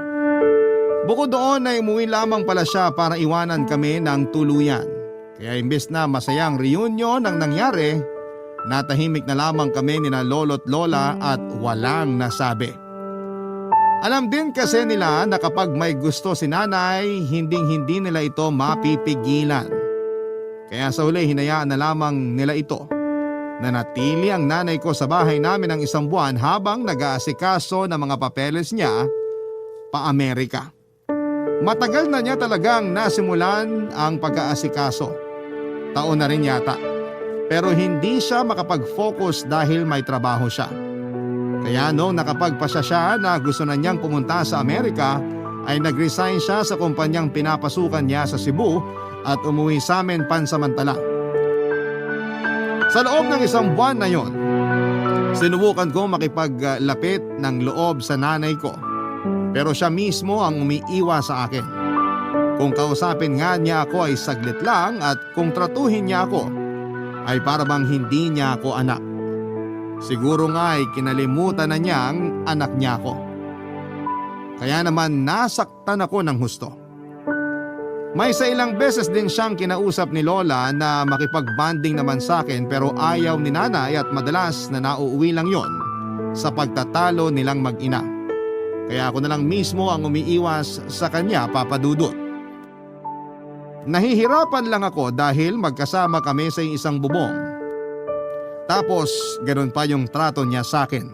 Bukod doon ay umuwi lamang pala siya para iwanan kami ng tuluyan. Kaya imbes na masayang reunion ang nangyari, natahimik na lamang kami nina lolo't lola at walang nasabi. Alam din kasi nila na kapag may gusto si nanay, hinding-hindi nila ito mapipigilan. Kaya sa huli hinayaan na lamang nila ito. Nanatili ang nanay ko sa bahay namin ng 1 buwan habang nag-aasikaso ng mga papeles niya pa Amerika. Matagal na niya talagang nasimulan ang pag-aasikaso. Taon na rin yata. Pero hindi siya makapag-focus dahil may trabaho siya. Kaya nung nakapagpasya siya na gusto na niyang pumunta sa Amerika, ay nag-resign siya sa kumpanyang pinapasukan niya sa Cebu at umuwi sa amin pansamantala. Sa loob ng isang buwan na yon, sinubukan ko makipaglapit ng loob sa nanay ko. Pero siya mismo ang umiiwas sa akin. Kung kausapin nga niya ako ay saglit lang at kung tratuhin niya ako ay para bang hindi niya ako anak. Siguro nga ay kinalimutan na niyang anak niya ako. Kaya naman nasaktan ako ng husto. May sa ilang beses din siyang kinausap ni Lola na makipag-bonding naman sa akin pero ayaw ni nanay at madalas na nauuwi lang yon sa pagtatalo nilang mag-ina. Kaya ako na lang mismo ang umiiwas sa kanya, Papa Dudut. Nahihirapan lang ako dahil magkasama kami sa isang bubong. Tapos ganoon pa yung trato niya sa akin.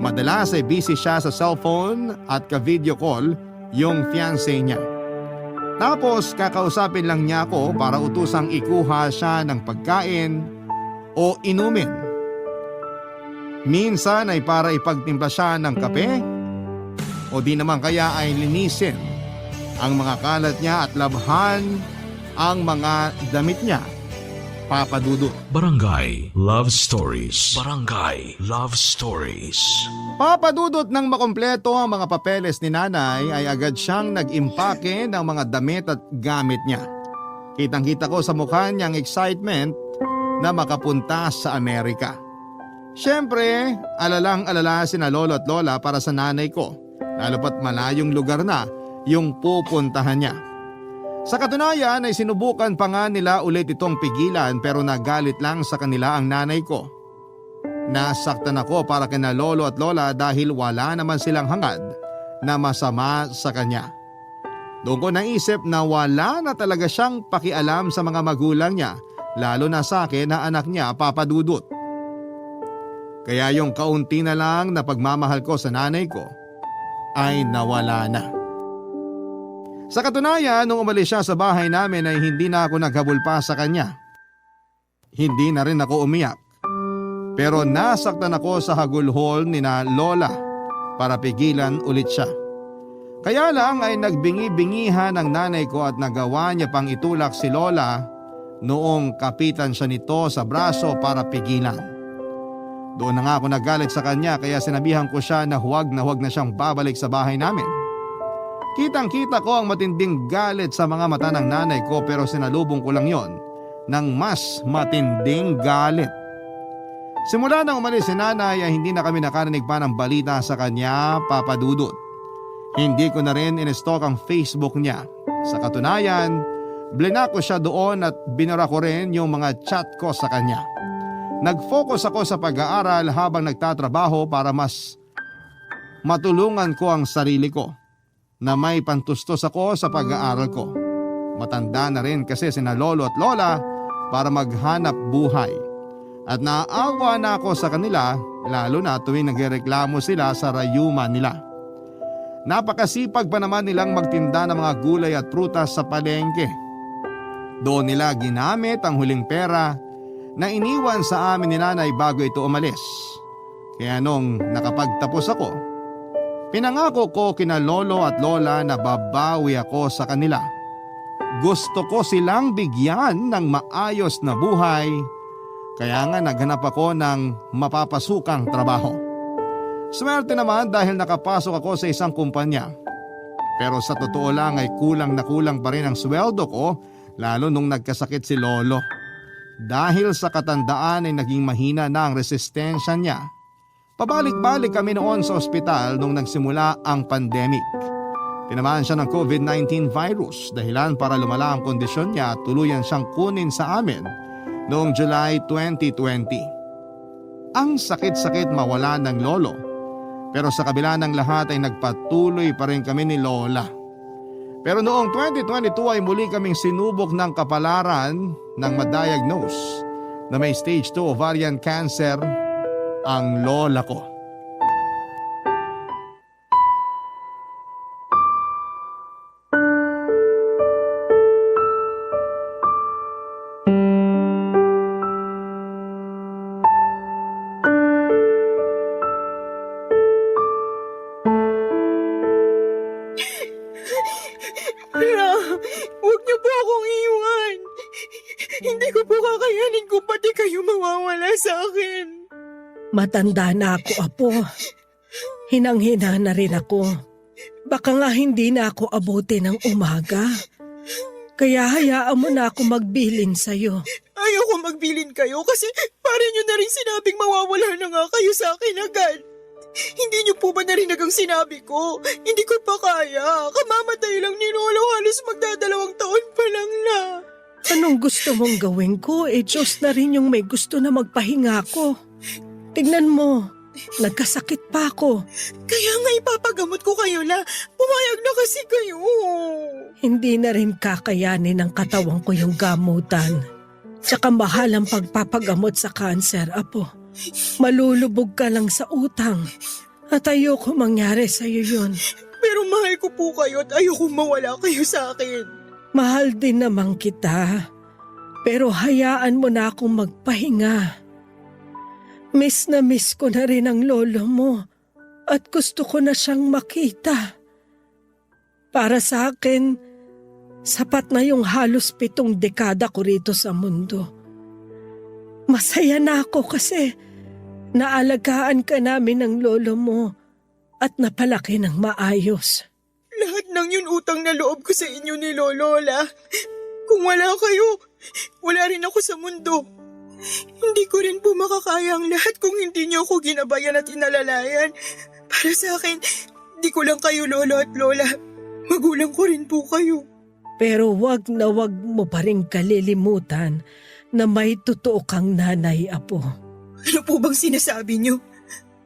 Madalas ay busy siya sa cellphone at ka-video call yung fiancé niya. Tapos kakausapin lang niya ako para utusang ikuha siya ng pagkain o inumin. Minsan ay para ipagtimpla siya ng kape o di naman kaya ay linisin ang mga kalat niya at labhan ang mga damit niya, Papa Dudut. Barangay Love Stories. Barangay Love Stories. Papa Dudut, nang makumpleto ang mga papeles ni nanay ay agad siyang nag-impake ng mga damit at gamit niya. Kitang-kita ko sa mukha niyang excitement na makapunta sa Amerika. Siyempre, alalang-alala sina lolo at lola para sa nanay ko, lalo pat malayong lugar na yung pupuntahan niya. Sa katunayan ay sinubukan pa nga nila ulit itong pigilan pero nagalit lang sa kanila ang nanay ko. Nasaktan ako para kina lolo at lola dahil wala naman silang hangad na masama sa kanya. Doon ko naisip na wala na talaga siyang pakialam sa mga magulang niya, lalo na sa akin na anak niya, Papa Dudut. Kaya yung kaunti na lang na pagmamahal ko sa nanay ko ay nawala na. Sa katunayan, nung umalis siya sa bahay namin ay hindi na ako naghabol pa sa kanya. Hindi na rin ako umiyak. Pero nasaktan ako sa hagulhol ni na Lola para pigilan ulit siya. Kaya lang ay nagbingi-bingihan ng nanay ko at nagawa niya pang itulak si Lola noong kapitan siya nito sa braso para pigilan. Doon na nga ako nagalit sa kanya kaya sinabihan ko siya na huwag na siyang babalik sa bahay namin. Kitang-kita ko ang matinding galit sa mga mata ng nanay ko pero sinalubong ko lang yon ng mas matinding galit. Simula nang umalis si nanay ay hindi na kami nakarinig pa ng balita sa kanya, Papa Dudut. Hindi ko na rin in-stalk ang Facebook niya. Sa katunayan, blinak ko siya doon at binura ko rin yung mga chat ko sa kanya. Nag-focus ako sa pag-aaral habang nagtatrabaho para mas matulungan ko ang sarili ko na may pantustos ako sa pag-aaral ko. Matanda na rin kasi sina lolo at lola para maghanap buhay. At naaawa na ako sa kanila lalo na tuwing nagreklamo sila sa rayuma nila. Napakasipag pa naman nilang magtinda ng mga gulay at prutas sa palengke. Doon nila ginamit ang huling pera na iniwan sa amin ni nanay bago ito umalis. Kaya nung nakapagtapos ako, pinangako ko kina lolo at lola na babawi ako sa kanila. Gusto ko silang bigyan ng maayos na buhay. Kaya nga naghanap ako ng mapapasukang trabaho. Swerte naman dahil nakapasok ako sa isang kumpanya. Pero sa totoo lang ay kulang na kulang pa rin ang sweldo ko lalo nung nagkasakit si lolo. Dahil sa katandaan ay naging mahina na ang resistensya niya. Pabalik-balik kami noon sa ospital nung nagsimula ang pandemic. Tinamaan siya ng COVID-19 virus dahilan para lumala ang kondisyon niya at tuluyan siyang kunin sa amin noong July 2020. Ang sakit-sakit mawala ng lolo. Pero sa kabila ng lahat ay nagpatuloy pa rin kami ni Lola. Pero noong 2022 ay muli kaming sinubok ng kapalaran nang ma-diagnose na may stage 2 ovarian cancer ang lola ko. Huwag niyo po akong iwan. Hindi ko po kakayanin kung pati kayo mawawala sa akin. Matanda na ako, Apo. Hinang-hina na rin ako. Baka nga hindi na ako abuti ng umaga. Kaya hayaan mo na ako magbilin sa'yo. Ayoko magbilin kayo kasi parang nyo na rin sinabing mawawala na nga kayo sa akin agad. Hindi nyo po ba narinig ang sinabi ko? Hindi ko pa kaya. Kamamatay lang ni Lolo, halos magdadalawang taon pa lang na. Anong gusto mong gawin ko? Diyos na rin yung may gusto na magpahinga ko. Tignan mo, nagkasakit pa ako. Kaya nga ipapagamot ko kayo na. Pumayag na kasi kayo. Hindi na rin kakayanin ng katawan ko yung gamutan. Tsaka mahal ang pagpapagamot sa kanser, Apo. Malulubog ka lang sa utang. At ayoko mangyari sa'yo yun. Pero mahal ko po kayo at ayoko mawala kayo sa akin. Mahal din naman kita. Pero hayaan mo na akong magpahinga. Miss na miss ko na rin ang lolo mo. At gusto ko na siyang makita. Para sa akin, sapat na yung halos 7 dekada ko rito sa mundo. Masaya na ako kasi naalagaan ka namin ng lolo mo at napalaki ng maayos. Lahat ng yun utang na loob ko sa inyo ni Lola. Kung wala kayo, wala rin ako sa mundo. Hindi ko rin po makakaya ang lahat kung hindi niyo ako ginabayan at inalalayan. Para sa akin, di ko lang kayo lolo at lola. Magulang ko rin po kayo. Pero wag na wag mo pa rin kalilimutan na may totoo kang nanay, Apo. Ano po bang sinasabi niyo?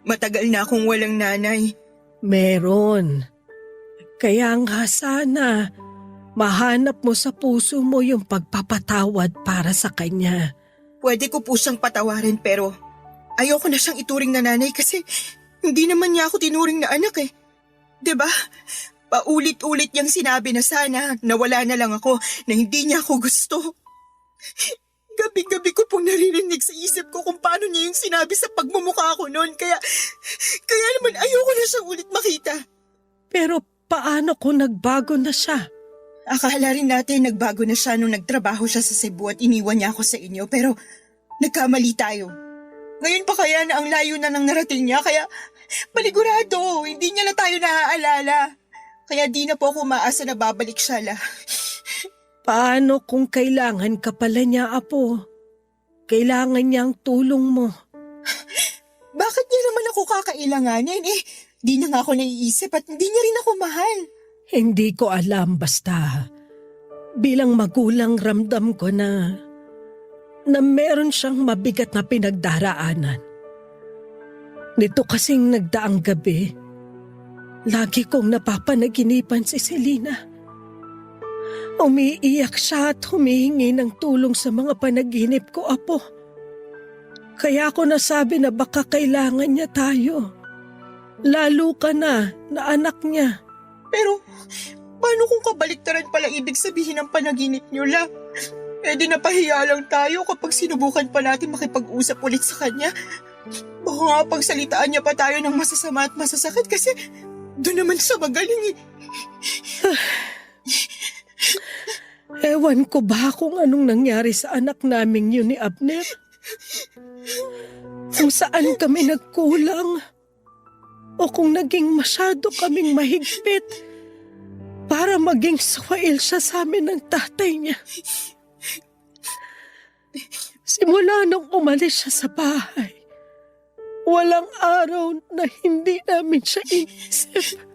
Matagal na akong walang nanay. Meron. Kaya nga sana mahanap mo sa puso mo yung pagpapatawad para sa kanya. Pwede ko po siyang patawarin pero ayoko na siyang ituring na nanay kasi hindi naman niya ako tinuring na anak eh. 'Di ba? Paulit-ulit niyang sinabi na sana nawala na lang ako, na hindi niya ako gusto. Gabi-gabi ko pong naririnig sa isip ko kung paano niya yung sinabi sa pagmumukha ko noon. Kaya naman ayoko na siyang ulit makita. Pero paano kung nagbago na siya? Akala rin natin nagbago na siya nung nagtrabaho siya sa Cebu at iniwan niya ako sa inyo. Pero nagkamali tayo. Ngayon pa kaya na ang layo na ng narating niya. Kaya paligurado, hindi niya na tayo naaalala. Kaya di na po ako umaasa na babalik siya la. Paano kung kailangan ka pala niya, Apo? Kailangan niya ang tulong mo. Bakit niya naman ako kakailanganin? Di na nga ako naiisip at hindi niya rin ako mahal. Hindi ko alam basta. Bilang magulang ramdam ko na meron siyang mabigat na pinagdaraanan. Nito kasing nagdaang gabi, lagi kong napapanaginipan si Selena. Umiiyak siya at humihingi ng tulong sa mga panaginip ko, Apo. Kaya ako nasabi na baka kailangan niya tayo. Lalo ka na anak niya. Pero paano kung kabaliktaran pala ibig sabihin ng panaginip niyo la? Di napahiya lang tayo kapag sinubukan pa natin makipag-usap ulit sa kanya. Baka nga pagsalitaan niya pa tayo ng masasama at masasakit kasi doon naman siya magaling eh. Ewan ko ba kung anong nangyari sa anak naming yun ni Abner? Kung saan kami nagkulang? O kung naging masyado kaming mahigpit para maging swail siya sa amin ng tatay niya. Simula nung umalis siya sa bahay, walang araw na hindi namin siya inisip.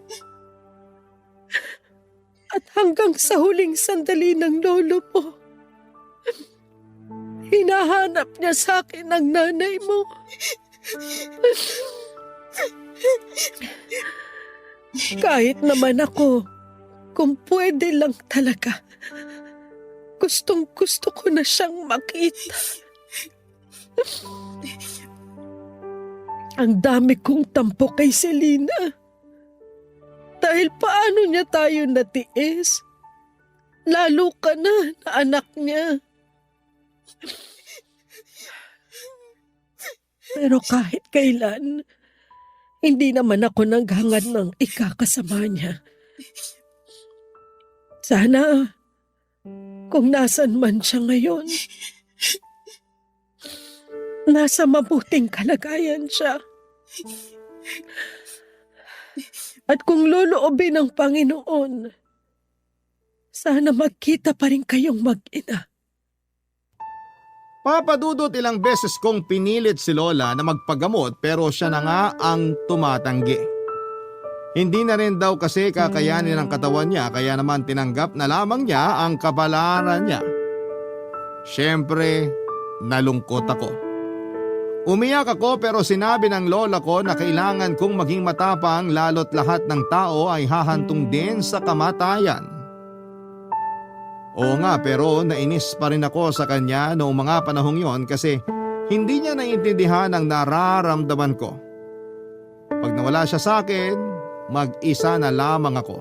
At hanggang sa huling sandali ng lolo mo, hinahanap niya sa akin ang nanay mo. Kahit naman ako, kung pwede lang talaga, gustong-gusto ko na siyang makita. Ang dami kong tampo kay Selena. Dahil paano niya tayo natiis? Lalo ka na anak niya. Pero kahit kailan, hindi naman ako naghangad ng ikakasama niya. Sana, kung nasan man siya ngayon, nasa mabuting kalagayan siya. At kung loloobin ng Panginoon, sana magkita pa rin kayong mag-ina. Papa Dudut, ilang beses kong pinilit si Lola na magpagamot pero siya na nga ang tumatanggi. Hindi na rin daw kasi kakayanin ng katawan niya kaya naman tinanggap na lamang niya ang kabalaran niya. Siyempre, nalungkot ako. Umiyak ako pero sinabi ng lola ko na kailangan kong maging matapang lalo't lahat ng tao ay hahantong din sa kamatayan. Oo nga, pero nainis pa rin ako sa kanya noong mga panahong yon kasi hindi niya naiintindihan ang nararamdaman ko. Pag nawala siya sa akin, mag-isa na lamang ako.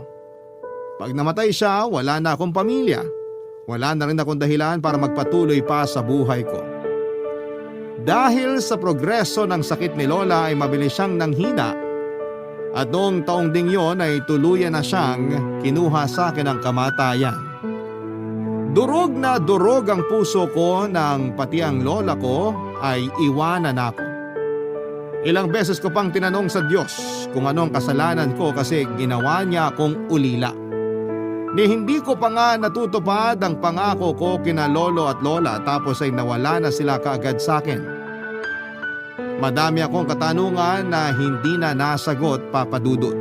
Pag namatay siya, wala na akong pamilya. Wala na rin akong dahilan para magpatuloy pa sa buhay ko. Dahil sa progreso ng sakit ni Lola ay mabilis siyang nanghina at noong taong ding yon ay tuluyan na siyang kinuha sa akin ang kamatayan. Durog na durog ang puso ko nang pati ang lola ko ay iwanan ako. Ilang beses ko pang tinanong sa Diyos kung anong kasalanan ko kasi ginawa niya akong ulila. Ni hindi ko pa nga natutupad ang pangako ko kina lolo at lola tapos ay nawala na sila kaagad sa akin. Madami akong katanungan na hindi na nasagot, Papa Dudut.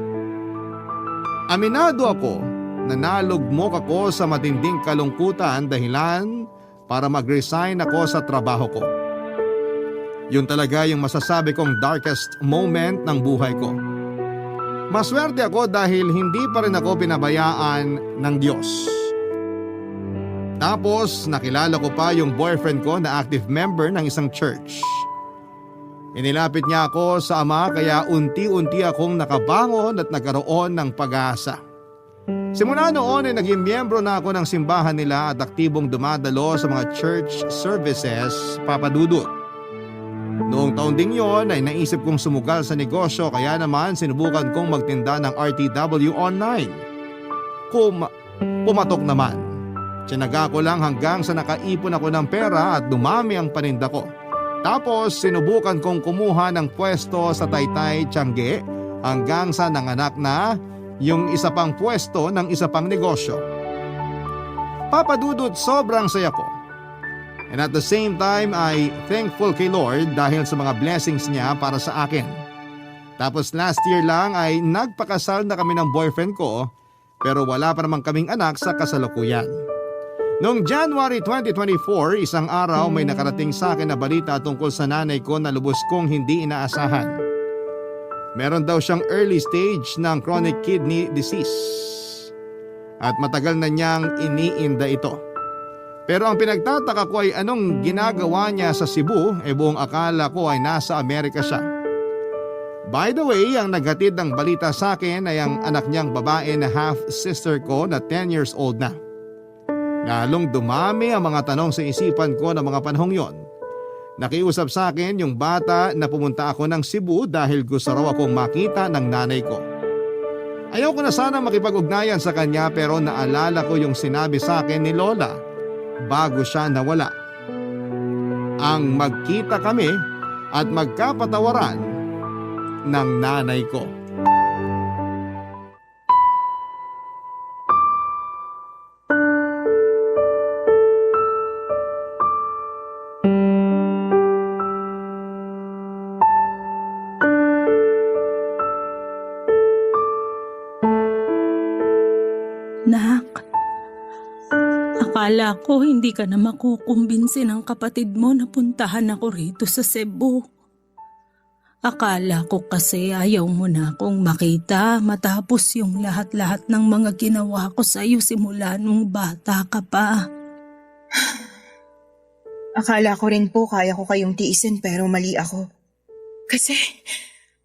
Aminado ako na nalugmok ako sa matinding kalungkutan dahilan para mag-resign ako sa trabaho ko. Yun talaga yung masasabi kong darkest moment ng buhay ko. Maswerte ako dahil hindi pa rin ako pinabayaan ng Diyos. Tapos nakilala ko pa yung boyfriend ko na active member ng isang church. Inilapit niya ako sa Ama kaya unti-unti akong nakabangon at nagkaroon ng pag-asa. Simula noon ay naging miyembro na ako ng simbahan nila at aktibong dumadalo sa mga church services, Papa Dudut. Noong taon ding yon ay naisip kong sumugal sa negosyo kaya naman sinubukan kong magtinda ng RTW online. Pumatok naman. Tiyanaga ko lang hanggang sa nakaipon ako ng pera at dumami ang paninda ko. Tapos sinubukan kong kumuha ng pwesto sa Taytay, Tiangge hanggang sa nanganak na yung isa pang pwesto ng isa pang negosyo. Papa Dudut, sobrang saya ko. And at the same time ay thankful kay Lord dahil sa mga blessings niya para sa akin. Tapos last year lang ay nagpakasal na kami ng boyfriend ko pero wala pa naman kaming anak sa kasalukuyan. Noong January 2024, isang araw may nakarating sa akin na balita tungkol sa nanay ko na lubos kong hindi inaasahan. Meron daw siyang early stage ng chronic kidney disease at matagal na niyang iniinda ito. Pero ang pinagtataka ko ay anong ginagawa niya sa Cebu buong akala ko ay nasa Amerika siya. By the way, ang naghatid ng balita sa akin ay ang anak niyang babae na half-sister ko na 10 years old na. Lalong dumami ang mga tanong sa isipan ko ng mga panahong yon. Nakiusap sa akin yung bata na pumunta ako ng Cebu dahil gusto raw akong makita ng nanay ko. Ayaw ko na sana makipag-ugnayan sa kanya pero naalala ko yung sinabi sa akin ni Lola bago siya nawala. Ang magkita kami at magkapatawaran ng nanay ko. Nak, akala ko hindi ka na makukumbinsi ng kapatid mo na puntahan ako rito sa Cebu. Akala ko kasi ayaw mo na akong makita matapos yung lahat-lahat ng mga ginawa ko sa iyo simula nung bata ka pa. Akala ko rin po kaya ko kayong tiisin pero mali ako. Kasi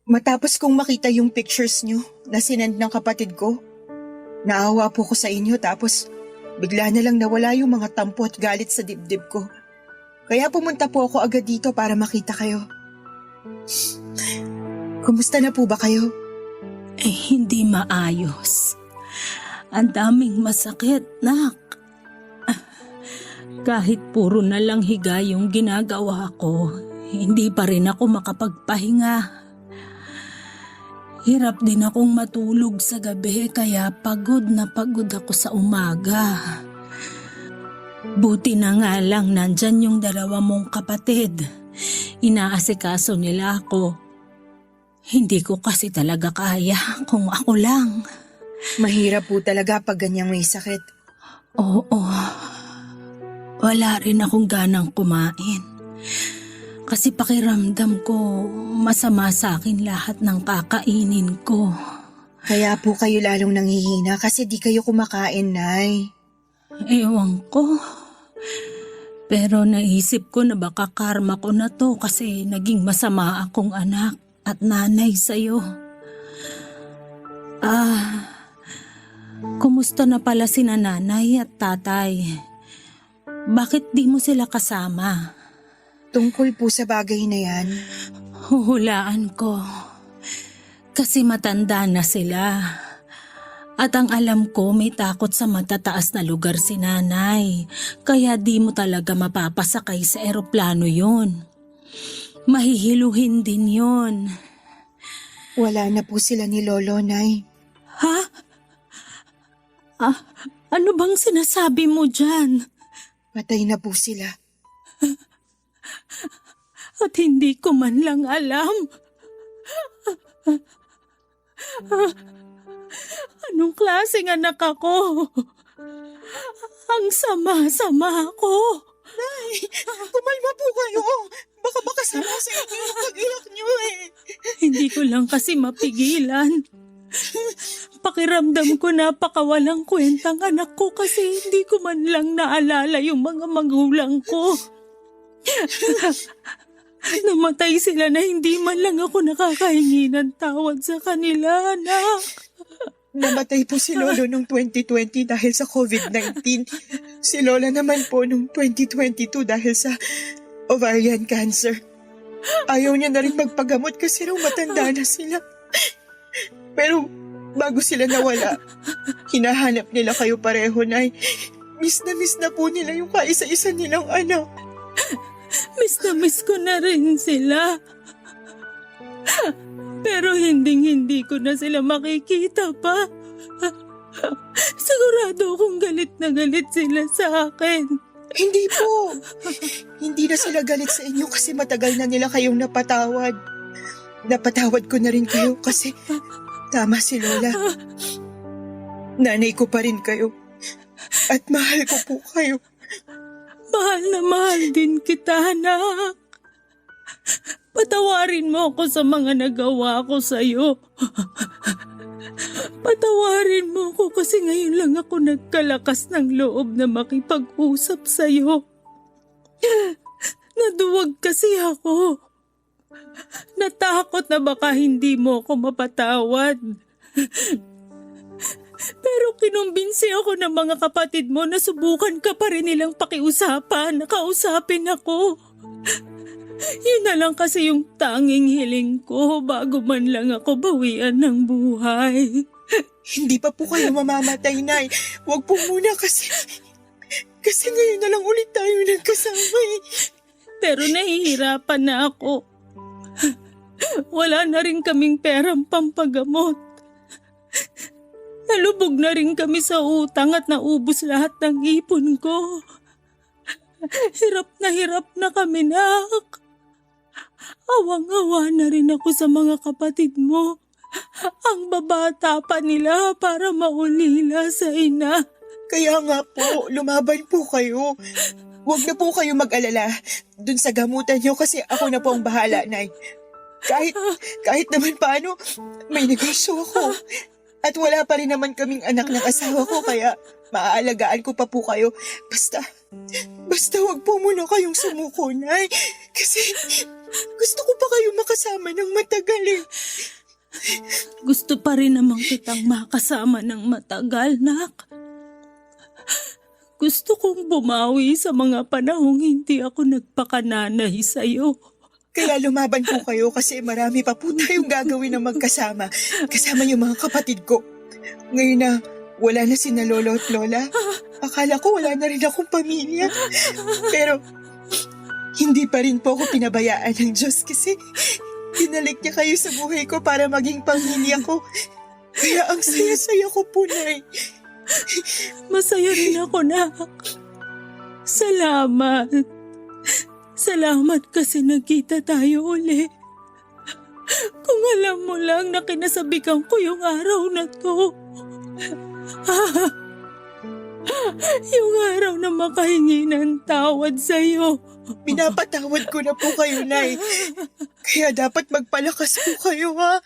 matapos kong makita yung pictures nyo na sinend ng kapatid ko, naawa po ko sa inyo tapos bigla na lang nawala yung mga tampo at galit sa dibdib ko. Kaya pumunta po ako agad dito para makita kayo. Kumusta na po ba kayo? Hindi maayos. Ang daming masakit, nak. Kahit puro na lang higa yung ginagawa ko, hindi pa rin ako makapagpahinga. Hirap din akong matulog sa gabi kaya pagod na pagod ako sa umaga. Buti na nga lang nandyan yung dalawa mong kapatid. Inaasikaso nila ako. Hindi ko kasi talaga kaya kung ako lang. Mahirap po talaga pag ganyang may sakit. Oo. Wala rin akong ganang kumain. Kasi pakiramdam ko masama sa akin lahat ng kakainin ko. Kaya po kayo lalong nanghihina kasi di kayo kumakain, Nay. Ewan ko. Pero naisip ko na baka karma ko na to kasi naging masama akong anak at nanay sa'yo. Kumusta na pala sina nanay at tatay? Bakit di mo sila kasama? Tungkol po sa bagay na yan, Huhulaan ko. Kasi matanda na sila. At ang alam ko may takot sa matataas na lugar si nanay. Kaya di mo talaga mapapasakay sa eroplano yon. Mahihiluhin din yon. wala na po sila ni Lolo, Nay. Ha? Ano bang sinasabi mo dyan? Patay na po sila. At hindi ko man lang alam. Anong klaseng anak ako? Ang sama-sama ko. Kumalma po kayo. Baka makasama sa inyo yung pag-iyak niyo eh. Hindi ko lang kasi mapigilan. Pakiramdam ko napakawalang kwentang anak ko kasi hindi ko man lang naalala yung mga magulang ko. Namatay sila na hindi man lang ako nakakahingi ng tawad sa kanila, anak. Namatay po si Lolo noong 2020 dahil sa COVID-19. Si Lola naman po noong 2022 dahil sa ovarian cancer. Ayaw niya na rin magpagamot kasi raw matanda na sila. Pero bago sila nawala, hinahanap nila kayo pareho, Nay. Miss na po nila yung kaisa-isa nilang anak. Miss na miss ko na rin sila. Pero hindi ko na sila makikita pa. Sigurado akong galit na galit sila sa akin. Hindi po. Hindi na sila galit sa inyo kasi matagal na nila kayong napatawad. Napatawad ko na rin kayo kasi tama si Lola. Nanay ko pa rin kayo. At mahal ko po kayo. Mahal na mahal din kita, anak. Patawarin mo ako sa mga nagawa ko sa'yo. Patawarin mo ako kasi ngayon lang ako nagkalakas ng loob na makipag-usap sa'yo. Naduwag kasi ako. Natakot na baka hindi mo ako mapatawad. Pero kinumbinsi ako ng mga kapatid mo na subukan ka pa rin nilang pakiusapan, nakausapin ako. Yun na lang kasi yung tanging hiling ko bago man lang ako bawian ng buhay. Hindi pa po kayo mamamatay, Nay. Huwag po muna kasi ngayon na lang ulit tayo nagkasama eh. Pero nahihirapan na ako. Wala na rin kaming perang pampagamot. Nalubog na rin kami sa utang at naubos lahat ng ipon ko. Hirap na kami, nak. Awang-awa na rin ako sa mga kapatid mo. Ang babata pa nila para maulila sa ina. Kaya nga po, lumaban po kayo. Huwag na po kayo mag-alala dun sa gamutan niyo kasi ako na po ang bahala, Nay. Kahit naman paano, may negosyo ako. At wala pa rin naman kaming anak ng asawa ko kaya maaalagaan ko pa po kayo. Basta wag po muna kayong sumuko, Nay. Kasi gusto ko pa kayo makasama ng matagal eh. Gusto pa rin naman kitang makasama ng matagal, nak. Gusto kong bumawi sa mga panahong hindi ako nagpakananay sa'yo. Kaya lumaban po kayo kasi marami pa po tayong gagawin na magkasama. Kasama yung mga kapatid ko. Ngayon na wala na sina Lolo at Lola, akala ko wala na rin akong pamilya. Hindi pa rin po ako pinabayaan ng Diyos kasi binalik niya kayo sa buhay ko para maging pamilya ko. Kaya ang saya-saya ko po, Nay. Masaya rin ako, nak. Salamat. Salamat kasi nagkita tayo uli. Kung alam mo lang na kinasabikan ko yung araw na to. Yung araw na makahingi ng tawad sa'yo. Pinapatawad ko na po kayo, Nay. Kaya dapat magpalakas po kayo, ha?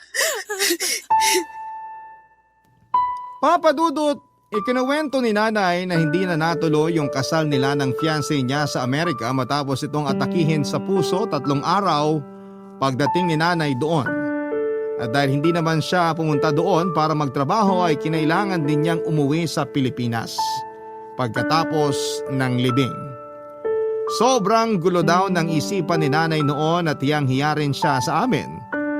Papa Dudut, ikinuwento ni nanay na hindi na natuloy yung kasal nila ng fiancé niya sa Amerika matapos itong atakihin sa puso 3 araw pagdating ni nanay doon. At dahil hindi naman siya pumunta doon para magtrabaho ay kinailangan din niyang umuwi sa Pilipinas pagkatapos ng libing. Sobrang gulo daw ng isipan ni nanay noon at hiyang-hiya rin siya sa amin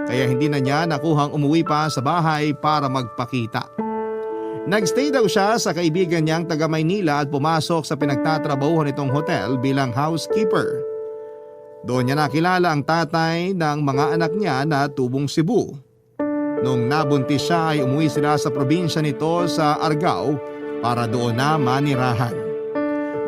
kaya hindi na niya nakuhang umuwi pa sa bahay para magpakita. Nagstay daw siya sa kaibigan niyang taga Maynila at pumasok sa pinagtatrabahuhan nitong hotel bilang housekeeper. Doon niya nakilala ang tatay ng mga anak niya na tubong Cebu. Nung nabuntis siya ay umuwi sila sa probinsya nito sa Argao para doon na manirahan.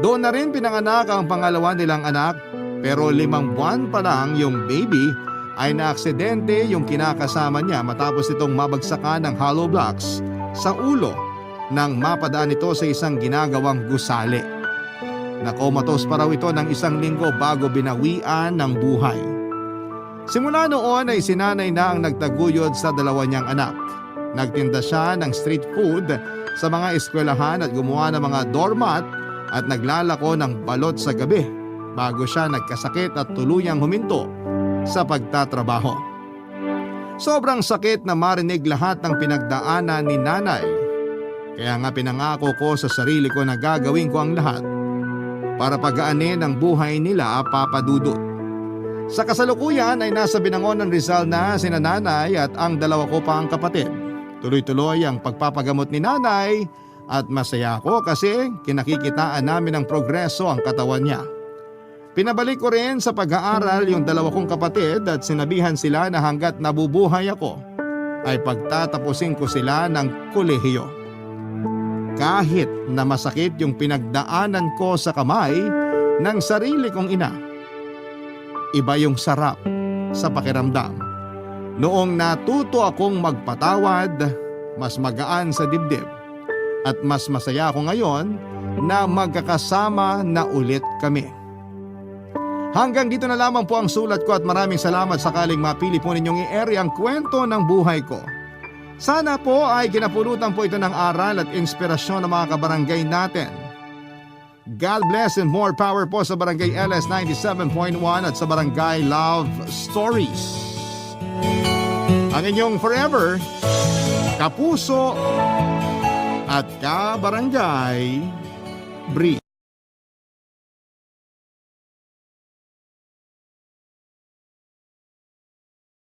Doon na rin pinanganak ang pangalawa nilang anak pero 5 buwan pa lang yung baby ay naaksidente yung kinakasama niya matapos itong mabagsakan ng hollow blocks sa ulo nang mapadaan ito sa isang ginagawang gusali. Nakomatos pa raw ito ng 1 linggo bago binawian ng buhay. Simula noon ay sinanay na ang nagtaguyod sa 2 niyang anak. Nagtinda siya ng street food sa mga eskwelahan at gumawa ng mga doormat at naglalako ng balot sa gabi bago siya nagkasakit at tuluyang huminto sa pagtatrabaho. Sobrang sakit na marinig lahat ng pinagdaanan ni nanay. Kaya nga pinangako ko sa sarili ko na gagawin ko ang lahat para pagaanin ang buhay nila, Papa Dudut. Sa kasalukuyan ay nasa Binangonan Rizal na sina nanay at ang 2 ko pang kapatid. Tuloy-tuloy ang pagpapagamot ni nanay at masaya ako kasi kinakikitaan namin ng progreso ang katawan niya. Pinabalik ko rin sa pag-aaral yung 2 kong kapatid at sinabihan sila na hanggat nabubuhay ako ay pagtatapusin ko sila ng kolehiyo. Kahit na masakit yung pinagdaanan ko sa kamay ng sarili kong ina, iba yung sarap sa pakiramdam. Noong natuto akong magpatawad, mas magaan sa dibdib at mas masaya ako ngayon na magkakasama na ulit kami. Hanggang dito na lamang po ang sulat ko at maraming salamat sakaling mapili po ninyong i-air ang kwento ng buhay ko. Sana po ay kinapulutan po ito ng aral at inspirasyon ng mga kabarangay natin. God bless and more power po sa Barangay LS 97.1 at sa Barangay Love Stories. Ang inyong forever, kapuso at kabarangay, Bree.